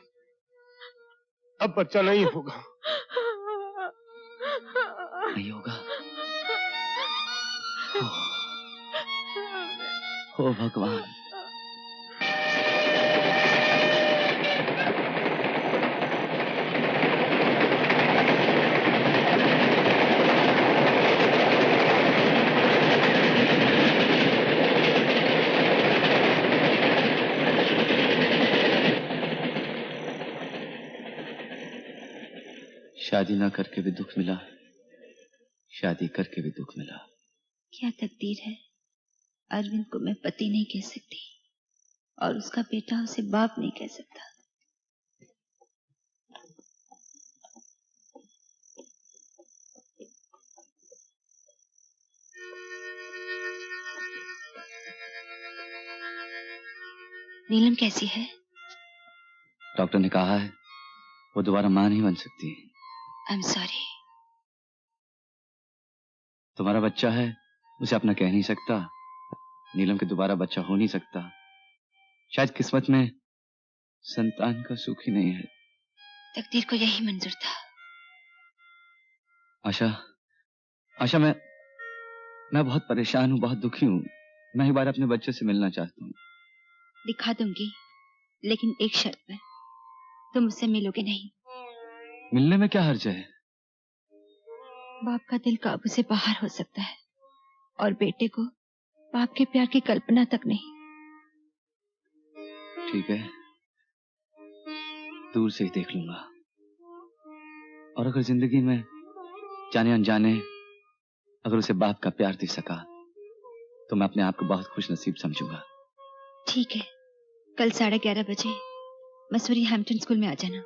अब बच्चा नहीं होगा। नहीं होगा। ओ भगवान। शादी ना करके भी दुख मिला, शादी करके भी दुख मिला। क्या तकदीर है। अरविंद को मैं पति नहीं कह सकती और उसका बेटा उसे बाप नहीं कह सकता। नीलम कैसी है? डॉक्टर ने कहा है वो दोबारा मां नहीं बन सकती। I am sorry. तुम्हारा बच्चा है, उसे अपना कह नहीं सकता। नीलम के दोबारा बच्चा हो नहीं सकता। शायद किस्मत में संतान का सुख ही नहीं है। तकदीर को यही मंजूर था। आशा, आशा मैं बहुत परेशान हूँ, बहुत दुखी हूँ। मैं एक बार अपने बच्चे से मिलना चाहता हूँ। दिखा दूंगी, लेकिन एक शर्त पर। तुम उससे मिलोगे नहीं। मिलने में क्या हर्ज है? बाप का दिल काबू से बाहर हो सकता है और बेटे को बाप के प्यार की कल्पना तक नहीं। ठीक है, दूर से ही देख लूंगा। और अगर जिंदगी में जाने अनजाने अगर उसे बाप का प्यार दे सका तो मैं अपने आप को बहुत खुश नसीब समझूंगा। ठीक है, कल 11:30 बजे मसूरी हैम्पटन स्कूल में आ जाना।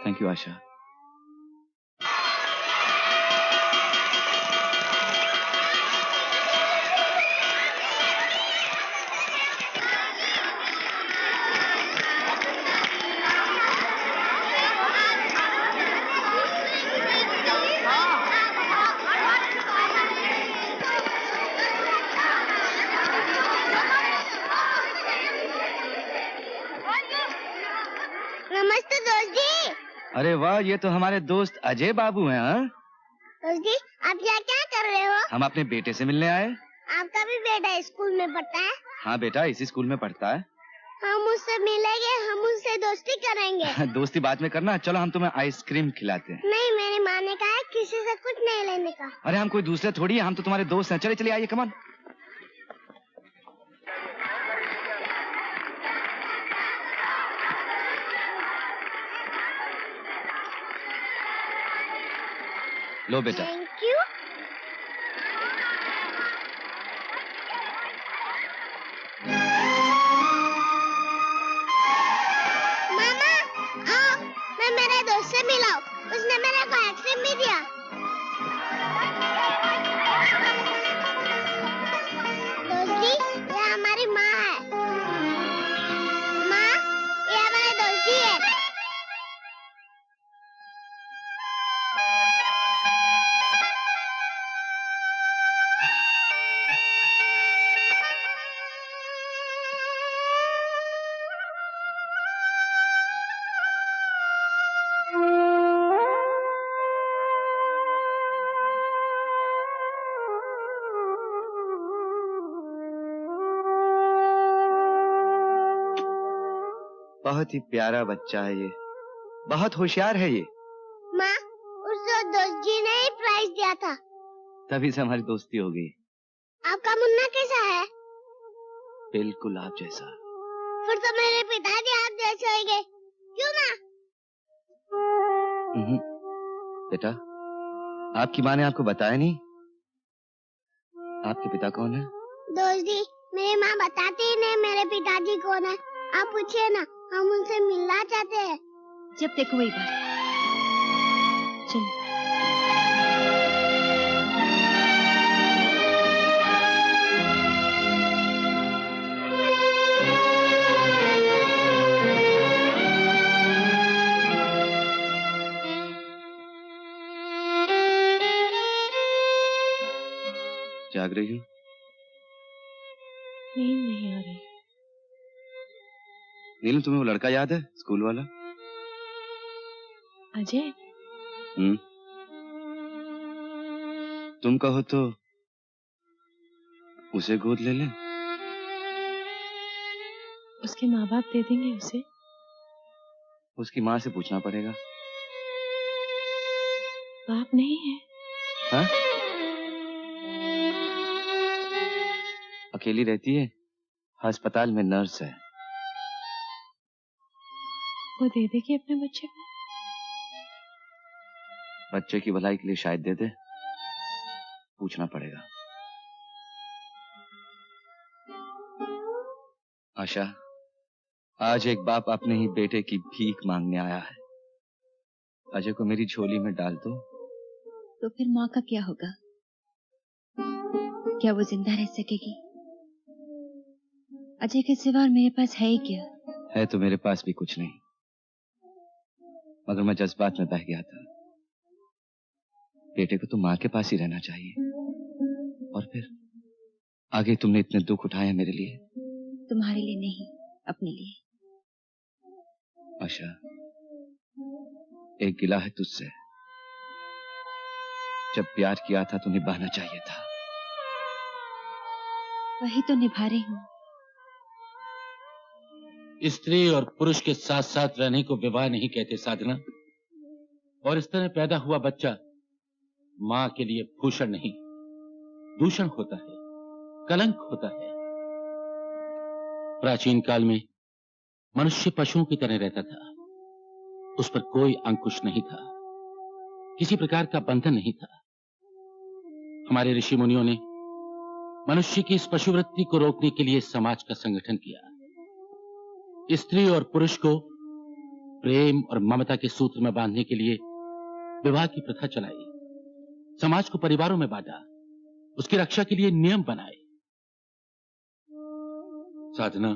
थैंक यू आशा। नमस्ते दोस्त जी। अरे वाह, ये तो हमारे दोस्त अजय बाबू हैं। हाँ दोस्त जी, आप यहाँ क्या कर रहे हो? हम अपने बेटे से मिलने आए। आपका भी बेटा स्कूल में पढ़ता है? हाँ बेटा, इसी स्कूल में पढ़ता है। हम उससे मिलेंगे, हम उससे दोस्ती करेंगे। दोस्ती बाद में करना, चलो हम तुम्हें आइसक्रीम खिलाते हैं। नहीं, मेरी माँ ने कहा है किसी से कुछ नहीं लेने का। अरे हम कोई दूसरे थोड़ी है, हम तो तुम्हारे दोस्त हैं। चले चलिए, आइए, कमान। लो बेटा। Thank you. मामा, आओ, मैं मेरे दोस्त से मिलाऊं। उसने मेरे को आइसक्रीम भी दिया। दोस्त जी, ये हमारी माँ है। माँ, ये हमारे दोस्त जी है। बहुत ही प्यारा बच्चा है ये, बहुत होशियार है ये। माँ, उस दोस्त जी ने ही प्राइज दिया था। तभी से हमारी दोस्ती हो गई। आपका मुन्ना कैसा है? बिल्कुल आप जैसा। फिर तो मेरे पिताजी आप जैसे होंगे, क्यों ना? बेटा, आपकी माँ ने आपको बताया नहीं? आपके पिता कौन है? दोस्त जी, मेरी माँ बताती ही नहीं मेरे पिताजी कौन है। आप पूछिए ना, हम उनसे मिलना चाहते हैं। जब देखो वही बात। चलो। जाग रही हूँ? नींद नहीं आ रही। नीलम, तुम्हें वो लड़का याद है, स्कूल वाला? अजय? तुम कहो तो उसे गोद ले लें। उसके माँ बाप दे देंगे उसे। उसकी माँ से पूछना पड़ेगा। बाप नहीं है। हाँ? अकेली रहती है, अस्पताल में नर्स है। वो दे देगी अपने बच्चे को। बच्चे की भलाई के लिए शायद दे दे, पूछना पड़ेगा। आशा, आज एक बाप अपने ही बेटे की भीख मांगने आया है। अजय को मेरी झोली में डाल दो। तो फिर माँ का क्या होगा? क्या वो जिंदा रह सकेगी? अजय के सिवा और मेरे पास है ही क्या? है तो मेरे पास भी कुछ नहीं, मगर मैं जज्बात में बह गया था। बेटे को तो माँ के पास ही रहना चाहिए। और फिर आगे तुमने इतने दुख उठाए मेरे लिए। तुम्हारे लिए नहीं, अपने लिए। आशा, एक गिला है तुझसे। जब प्यार किया था तो निभाना चाहिए था। वही तो निभा रही हूँ। स्त्री और पुरुष के साथ साथ रहने को विवाह नहीं कहते साधना। और इस तरह पैदा हुआ बच्चा मां के लिए भूषण नहीं, दूषण होता है, कलंक होता है। प्राचीन काल में मनुष्य पशुओं की तरह रहता था। उस पर कोई अंकुश नहीं था, किसी प्रकार का बंधन नहीं था। हमारे ऋषि मुनियों ने मनुष्य की इस पशुवृत्ति को रोकने के लिए समाज का संगठन किया। स्त्री और पुरुष को प्रेम और ममता के सूत्र में बांधने के लिए विवाह की प्रथा चलाई। समाज को परिवारों में बांटा, उसकी रक्षा के लिए नियम बनाए। साधना,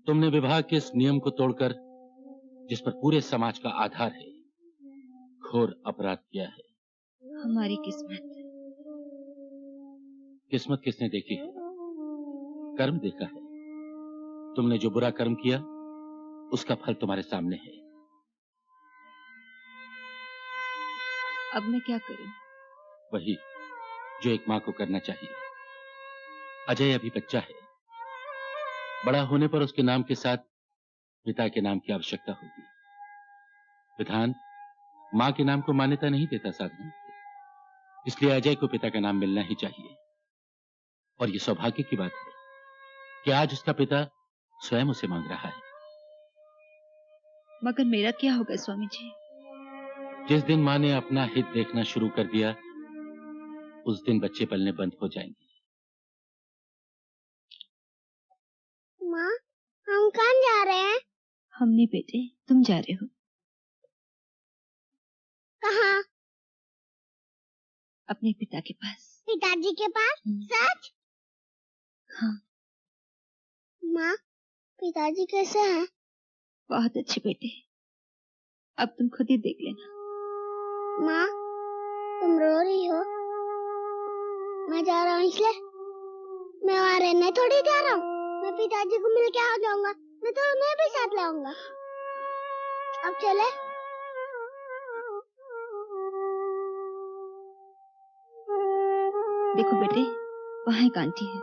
तुमने विवाह के इस नियम को तोड़कर, जिस पर पूरे समाज का आधार है, घोर अपराध किया है। हमारी किस्मत। किस्मत किसने देखी है? कर्म देखा है। तुमने जो बुरा कर्म किया, उसका फल तुम्हारे सामने है। अब मैं क्या करूं? वही जो एक मां को करना चाहिए। अजय अभी बच्चा है। बड़ा होने पर उसके नाम के साथ पिता के नाम की आवश्यकता होगी। विधान मां के नाम को मान्यता नहीं देता साधना, इसलिए अजय को पिता का नाम मिलना ही चाहिए। और यह सौभाग्य की बात है कि आज उसका पिता स्वयं उसे मांग रहा है। मगर मेरा क्या होगा स्वामी जी? जिस दिन मां ने अपना हित देखना शुरू कर दिया, उस दिन बच्चे पलने बंद हो जाएंगे। माँ, हम कहाँ जा रहे हैं? हम नहीं बेटे, तुम जा रहे हो। कहाँ? अपने पिता के पास। पिताजी के पास? सच? हाँ। माँ, पिताजी कैसे हैं? बहुत अच्छे बेटे, अब तुम खुद ही देख लेना। माँ, तुम रो रही हो? मैं जा रहा हूँ इसलिए? मैं वहाँ रहने थोड़ी जा रहा हूँ। मैं पिताजी को मिल के आ जाऊंगा। मैं तो उन्हें भी साथ लाऊंगा। अब चले? देखो बेटे, वहाँ एक आंटी है,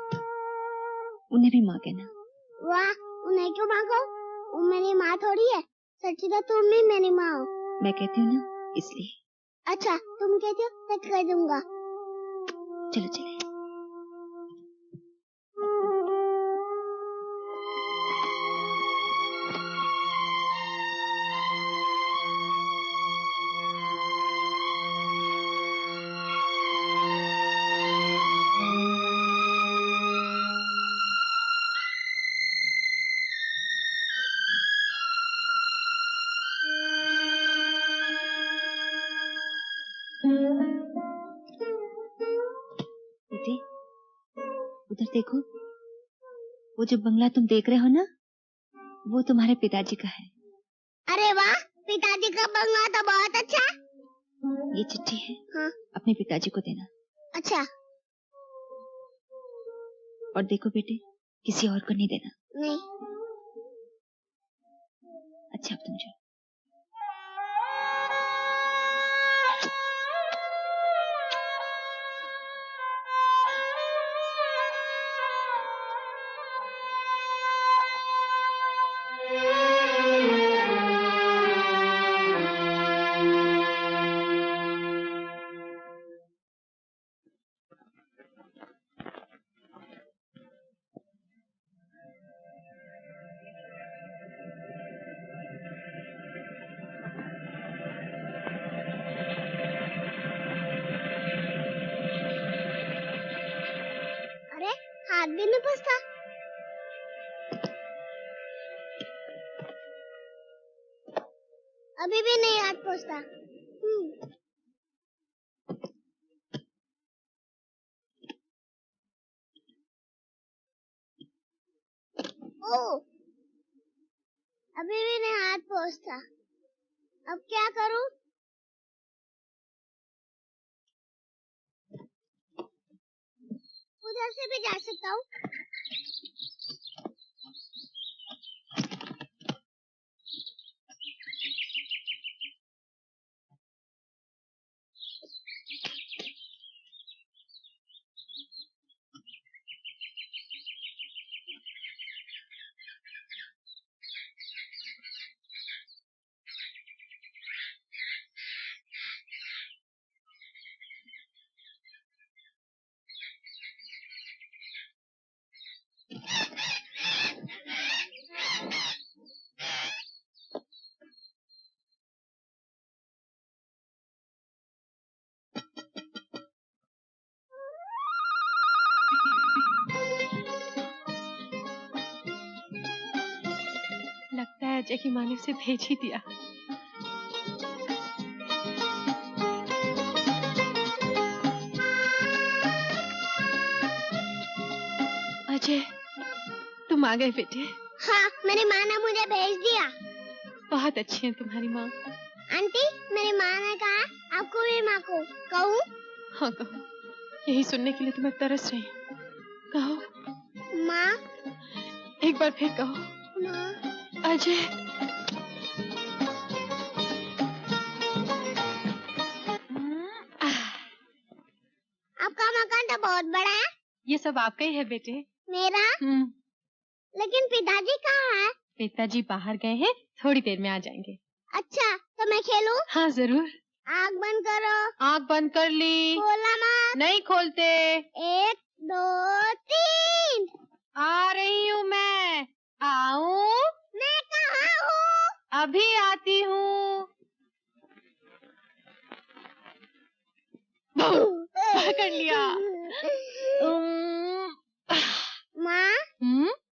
उन्हें भी माँ कहना। वाह, उन्हें क्यों माँ कहो? वो मेरी माँ थोड़ी है। सच्ची तो तुम भी मेरी माँ हो। मैं कहती हूँ ना, इसलिए। अच्छा, तुम कहते हो, सच कह दूंगा। चलो चले। उधर देखो, वो जो बंगला तुम देख रहे हो ना, वो तुम्हारे पिताजी का है। अरे वाह, पिताजी का बंगला तो बहुत अच्छा है। ये चिट्ठी है। हाँ। अपने पिताजी को देना। अच्छा। और देखो बेटे, किसी और को नहीं देना। नहीं। अच्छा, अब तुम जाओ। भी नहीं पूछता। अभी भी नहीं हाथ पूछता। ओ, अभी भी नहीं हाथ पहुंचता। अब क्या करूं? उधर से भी जा सकता हूँ। लगता है अजय की माँ ने उसे भेज ही दिया। अजय, तुम आ गए बेटे। हाँ, मेरी माँ ने मुझे भेज दिया। बहुत अच्छी है तुम्हारी माँ। आंटी, मेरी माँ ने कहा आपको भी माँ को कहूँ? हाँ कहो, यही सुनने के लिए तो मैं तरस रही हूँ। कहो माँ। एक बार फिर कहो माँ। अजय। आपका मकान तो बहुत बड़ा है। ये सब आपका ही है बेटे। मेरा? लेकिन पिताजी कहाँ है? पिताजी बाहर गए हैं, थोड़ी देर में आ जाएंगे। अच्छा, तो मैं खेलूं? हाँ जरूर। आँख बंद करो। आँख बंद कर ली। खोला मत। नहीं खोलते। 1 2 3। आ रही हूँ मैं। आऊं? मैं कहाँ हूँ? अभी आती हूँ। पकड़ लिया। माँ,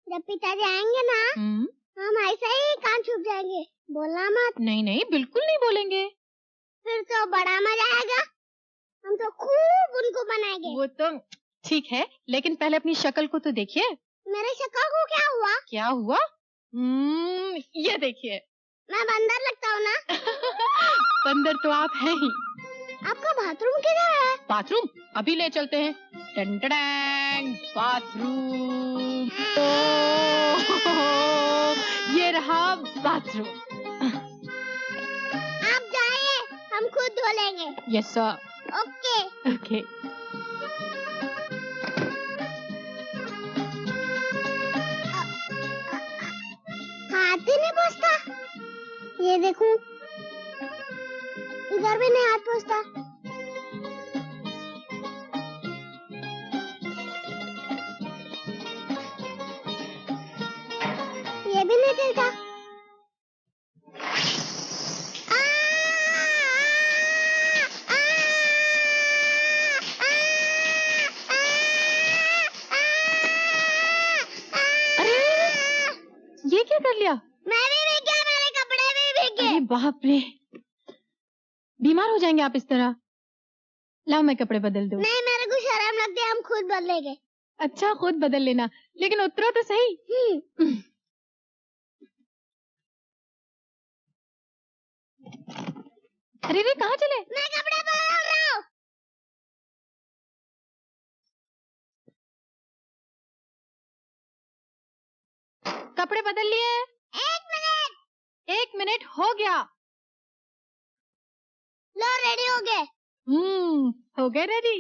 जब पिताजी आएंगे ना, हम ऐसे ही कान छुप जाएंगे। बोलना मत। नहीं नहीं, बिल्कुल नहीं बोलेंगे। फिर तो बड़ा मजा आएगा। हम तो खूब उनको बनाएंगे। वो तो ठीक है, लेकिन पहले अपनी शक्ल को तो देखिए। मेरे शक्ल को क्या हुआ? क्या हुआ? ये देखिए। मैं बंदर लगता हूँ ना? बंदर तो आप हैं ही। आपका बाथरूम किधर है? बाथरूम अभी ले चलते हैं। Ton-ton-ton, bathroom. ये रहा बाथरूम। आप जाइए, हम खुद धो लेंगे। Yes sir. ओके। ओके। हाथ ही नहीं पहुँचता। ये देखूं, इधर भी नहीं हाथ पहुँचता। ये भी नहीं चलता। ये क्या कर लिया? मैं भी भीग गया, मेरे कपड़े भी भीग गए। अरे बाप रे, बीमार हो जाएंगे आप इस तरह। लाओ मैं कपड़े बदल दूं। नहीं, मेरे को शर्म लगती है, हम खुद बदलेंगे। अच्छा, खुद बदल लेना, लेकिन उतरो तो सही। अरे रे, कहाँ चले? मैं कपड़े बदल रहा हूँ। कपड़े बदल लिए। 1 मिनट। 1 मिनट हो गया। लो, रेडी हो गए। हो गए रेडी।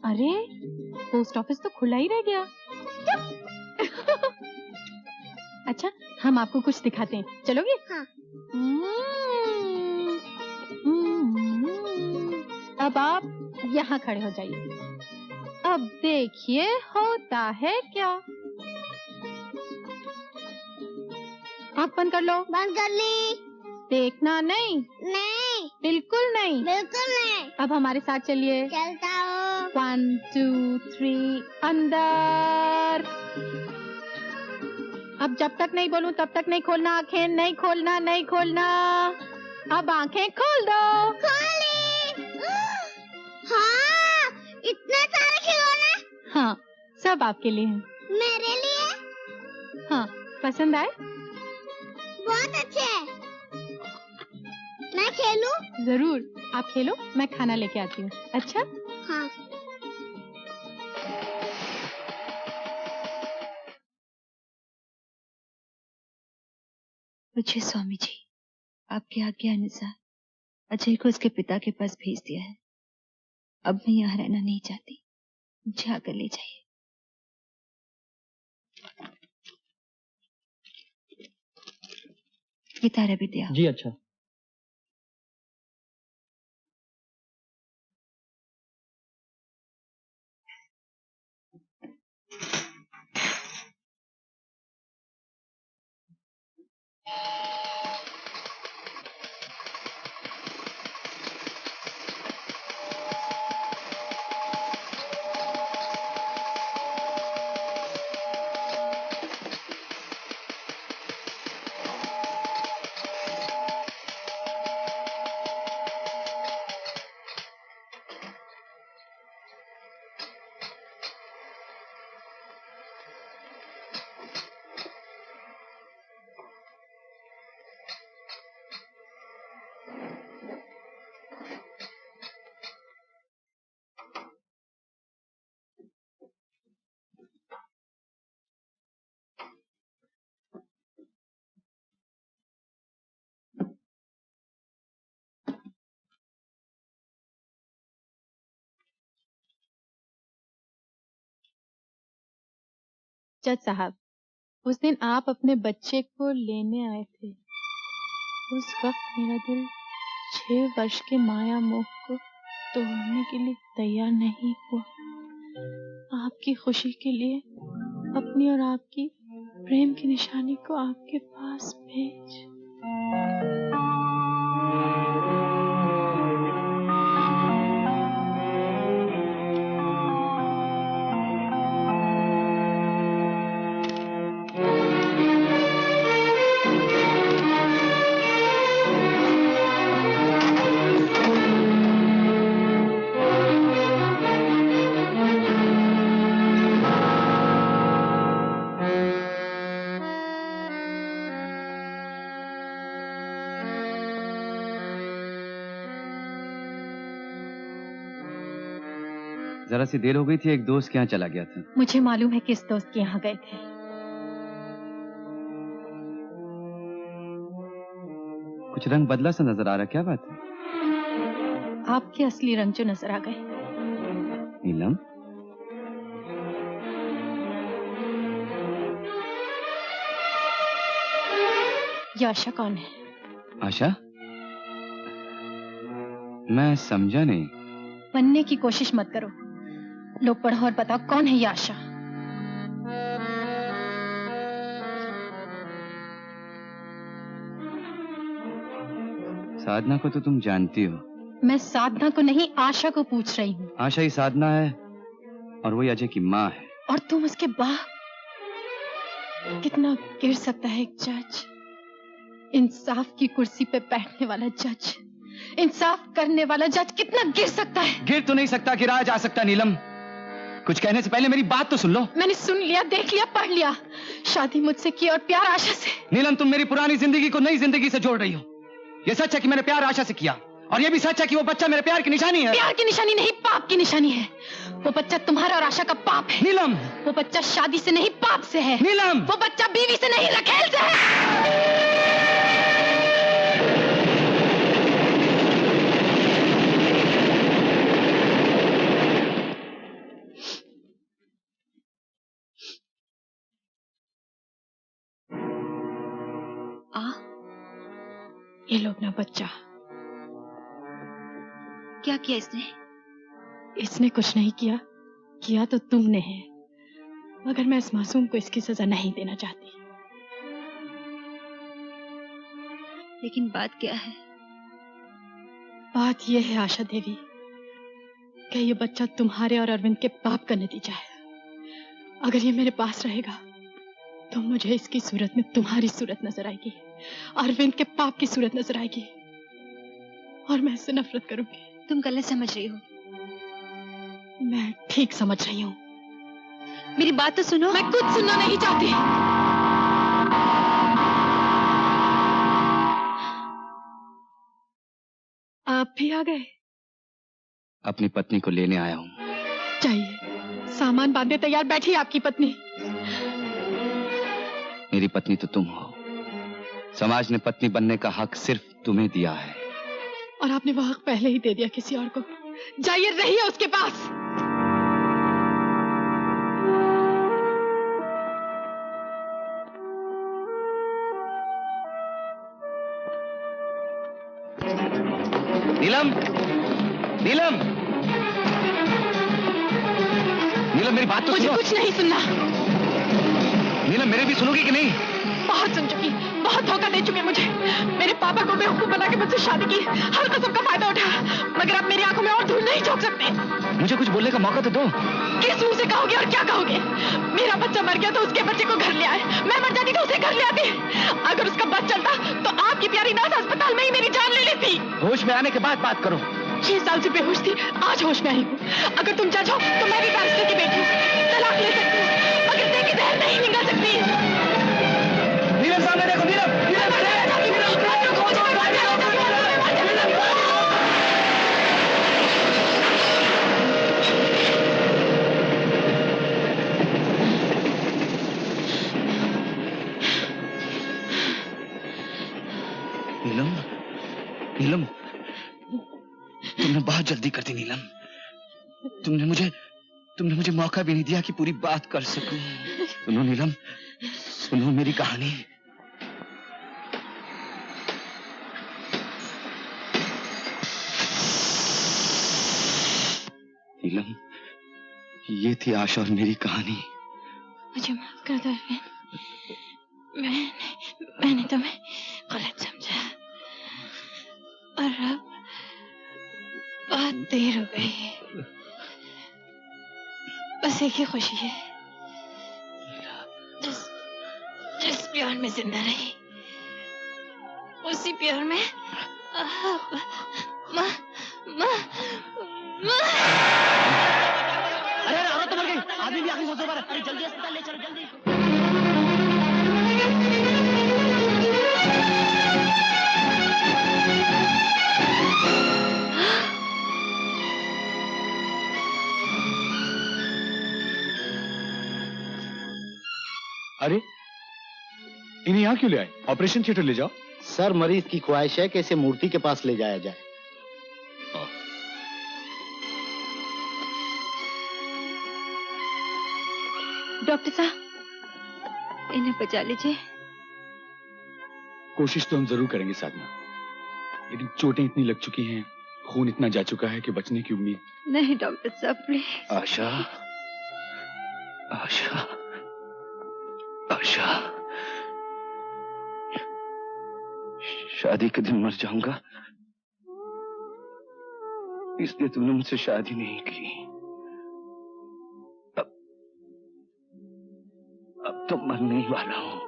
अरे, पोस्ट ऑफिस तो खुला ही रह गया। अच्छा, हम आपको कुछ दिखाते हैं, चलोगे? हाँ। अब आप यहाँ खड़े हो जाइए। अब देखिए होता है क्या। आँख बंद कर लो। बंद कर ली। देखना नहीं। नहीं। बिल्कुल नहीं। बिल्कुल नहीं। अब हमारे साथ चलिए। चलता हूँ। 1 2 3 अंदर। अब जब तक नहीं बोलूं तब तक नहीं खोलना आंखें, नहीं खोलना, नहीं खोलना। अब आंखें खोल दो। खोली। हाँ, इतने सारे खिलौने। हाँ, सब आपके लिए हैं। मेरे लिए? हाँ, पसंद आए? बहुत अच्छे। मैं खेलूं? जरूर, आप खेलो, मैं खाना लेके आती हूँ। अच्छा? हाँ। मुझे स्वामी जी आपकी आज्ञा अनुसार अजय को उसके पिता के पास भेज दिया है। अब मैं यहाँ रहना नहीं चाहती, मुझे आकर ले जाइए। ये तारा भी दिया। जी अच्छा। जज साहब, उस दिन आप अपने बच्चे को लेने आए थे। उस वक्त मेरा दिल 6 वर्ष के माया मोह को तोड़ने के लिए तैयार नहीं हुआ। आपकी खुशी के लिए अपनी और आपकी प्रेम की निशानी को आपके पास भेज। जरा सी देर हो गई थी, एक दोस्त के यहाँ चला गया था। मुझे मालूम है किस दोस्त के यहाँ गए थे। कुछ रंग बदला सा नजर आ रहा, क्या बात है? आपके असली रंग जो नजर आ गए। नीलम, ये आशा कौन है? आशा? मैं समझा नहीं। बनने की कोशिश मत करो। लो पढ़ो और बताओ कौन है ये आशा। साधना को तो तुम जानती हो। मैं साधना को नहीं, आशा को पूछ रही हूँ। आशा ही साधना है और वही अजय की माँ है। और तुम उसके बाप। कितना गिर सकता है एक जज, इंसाफ की कुर्सी पे बैठने वाला जज, इंसाफ करने वाला जज कितना गिर सकता है। गिर तो नहीं सकता, गिरा जा सकता। नीलम, कुछ कहने से पहले मेरी बात तो सुन लो। मैंने सुन लिया, देख लिया, पढ़ लिया। शादी मुझसे की और प्यार आशा से। नीलम, तुम मेरी पुरानी जिंदगी को नई जिंदगी से जोड़ रही हो। ये सच है कि मैंने प्यार आशा से किया, और ये भी सच है कि वो बच्चा मेरे प्यार की निशानी है। प्यार की निशानी नहीं, पाप की निशानी है। वो बच्चा तुम्हारा और आशा का पाप है। नीलम, वो बच्चा शादी से नहीं, पाप से है। नीलम, वो बच्चा बीवी से नहीं, रखेल से है। ये लोग ना बच्चा। क्या किया इसने? इसने कुछ नहीं किया, किया तो तुमने है। मगर मैं इस मासूम को इसकी सजा नहीं देना चाहती। लेकिन बात क्या है? बात यह है आशा देवी कि ये बच्चा तुम्हारे और अरविंद के पाप का नतीजा है। अगर ये मेरे पास रहेगा तो मुझे इसकी सूरत में तुम्हारी सूरत नजर आएगी, अरविंद के पाप की सूरत नजर आएगी और मैं इससे नफरत करूंगी। तुम गलत समझ रही हो। मैं ठीक समझ रही हूँ। मेरी बात तो सुनो। मैं कुछ सुनना नहीं चाहती। आप भी आ गए? अपनी पत्नी को लेने आया हूँ। चाहिए सामान बांधे तैयार बैठी आपकी पत्नी। मेरी पत्नी तो तुम हो। समाज ने पत्नी बनने का हक सिर्फ तुम्हें दिया है। और आपने वो हक पहले ही दे दिया किसी और को। जाइए रहिए उसके पास। नीलम, नीलम, नीलम मेरी बात तो मुझे सुनो। कुछ नहीं सुनना। नीलम मेरे भी सुनोगी कि नहीं? बहुत सुन चुकी, बहुत धोखा दे चुके मुझे। मेरे पापा को बेवकूफ बना के मुझसे शादी की, हर कसम का फायदा उठाया, मगर अब मेरी आंखों में और धूल नहीं झोंक सकते। मुझे कुछ बोलने का मौका तो दो। किस मुंह से कहोगे और क्या कहोगे? मेरा बच्चा मर गया तो उसके बच्चे को घर ले आए, मैं मर जाती तो उसे घर ले आती। अगर उसका बच चलता तो आपकी प्यारी नाज अस्पताल में ही मेरी जान ले लेती। होश में आने के बाद बात करो। 6 साल से बेहोश थी, आज होश में आई हूँ। अगर तुम जज हो तो मैं भी बैरिस्टर की बेटी हूँ, तलाक ले सकती हूँ, मगर देह की जहर नहीं निगल सकती। नीलम सामने देखो, नीलम, नीलम, नीलम, तुमने बहुत जल्दी कर दी नीलम। तुमने मुझे मौका भी नहीं दिया कि पूरी बात कर सकूं। सुनो नीलम, सुनो मेरी कहानी। नीलम, ये थी आशा और मेरी कहानी। मुझे माफ कर दो अरविंद, मैंने तुम्हें गलत समझा और अब बहुत देर हो गई है। बस एक ही खुशी है, जिस प्यार में जिंदा रही उसी प्यार में अरे औरत तो मर गई, आदमी भी आखिरी सांसों पर है। अरे जल्दी अस्पताल ले चलो, जल्दी। अरे इन्हें यहाँ क्यों ले आए? ऑपरेशन थिएटर ले जाओ। सर मरीज की ख्वाहिश है कि इसे मूर्ति के पास ले जाया जाए। डॉक्टर साहब, इन्हें बचा लीजिए। कोशिश तो हम जरूर करेंगे साधना, लेकिन चोटें इतनी लग चुकी हैं, खून इतना जा चुका है कि बचने की उम्मीद नहीं। डॉक्टर साहब प्लीज। आशा, आशा, आशा, शादी के दिन मर जाऊंगा इसलिए तुमने मुझसे शादी नहीं की। अब तो मरने ही वाला हूं।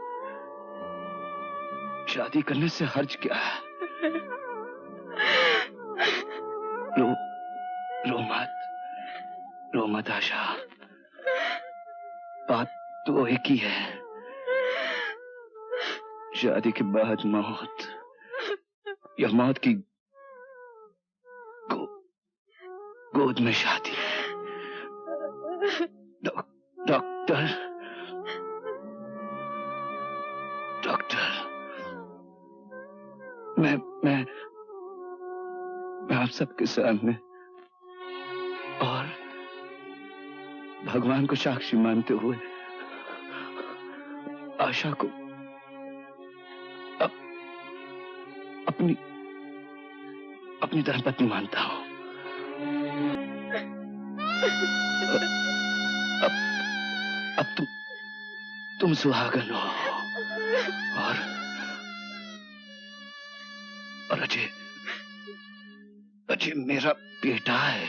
शादी करने से हर्ज क्या है? रो मत आशा, बात तो एक ही है। शादी के बाद मौत या मौत की गोद में शादी। डॉक्टर, मैं आप सबके सामने और भगवान को साक्षी मानते हुए आशा को अपनी धर्मपत्नी मानता हूं। अब तुम सुहागन हो और अरे मेरा बेटा है।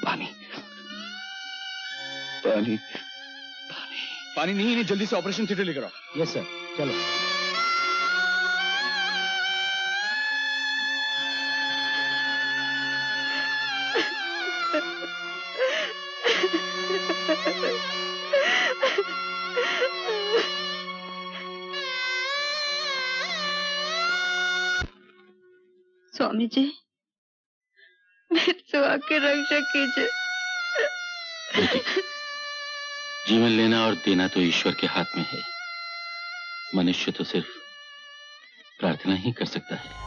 पानी पानी पानी नहीं, इन्हें जल्दी से ऑपरेशन थिएटर लेकर आओ। यस सर, चलो। स्वामी जी, मेरे तो आके रक्षा कीजिए। जीवन लेना और देना तो ईश्वर के हाथ में है। मनुष्य तो सिर्फ प्रार्थना ही कर सकता है।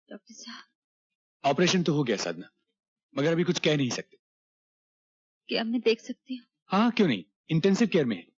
डॉक्टर साहब, ऑपरेशन तो हो गया साधना, मगर अभी कुछ कह नहीं सकते। क्या मैं देख सकती हूँ? हाँ, क्यों नहीं, इंटेंसिव केयर में है।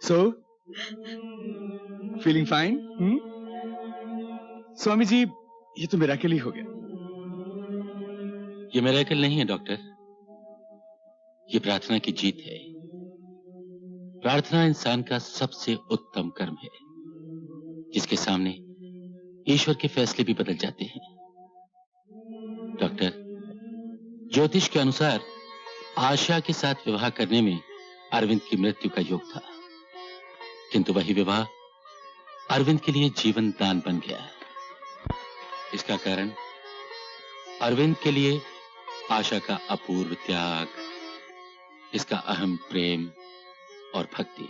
So, feeling fine? Swami ji, ये तो मिरेकल ही हो गया। ये मिरेकल नहीं है डॉक्टर, ये प्रार्थना की जीत है। प्रार्थना इंसान का सबसे उत्तम कर्म है, जिसके सामने ईश्वर के फैसले भी बदल जाते हैं। डॉक्टर, ज्योतिष के अनुसार आशा के साथ विवाह करने में अरविंद की मृत्यु का योग था, किंतु वही विवाह अरविंद के लिए जीवन दान बन गया। इसका कारण अरविंद के लिए आशा का अपूर्व त्याग, इसका अहम प्रेम और भक्ति।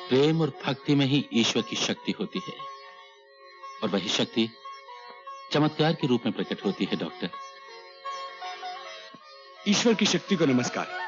प्रेम और भक्ति में ही ईश्वर की शक्ति होती है, और वही शक्ति चमत्कार के रूप में प्रकट होती है। डॉक्टर, ईश्वर की शक्ति को नमस्कार।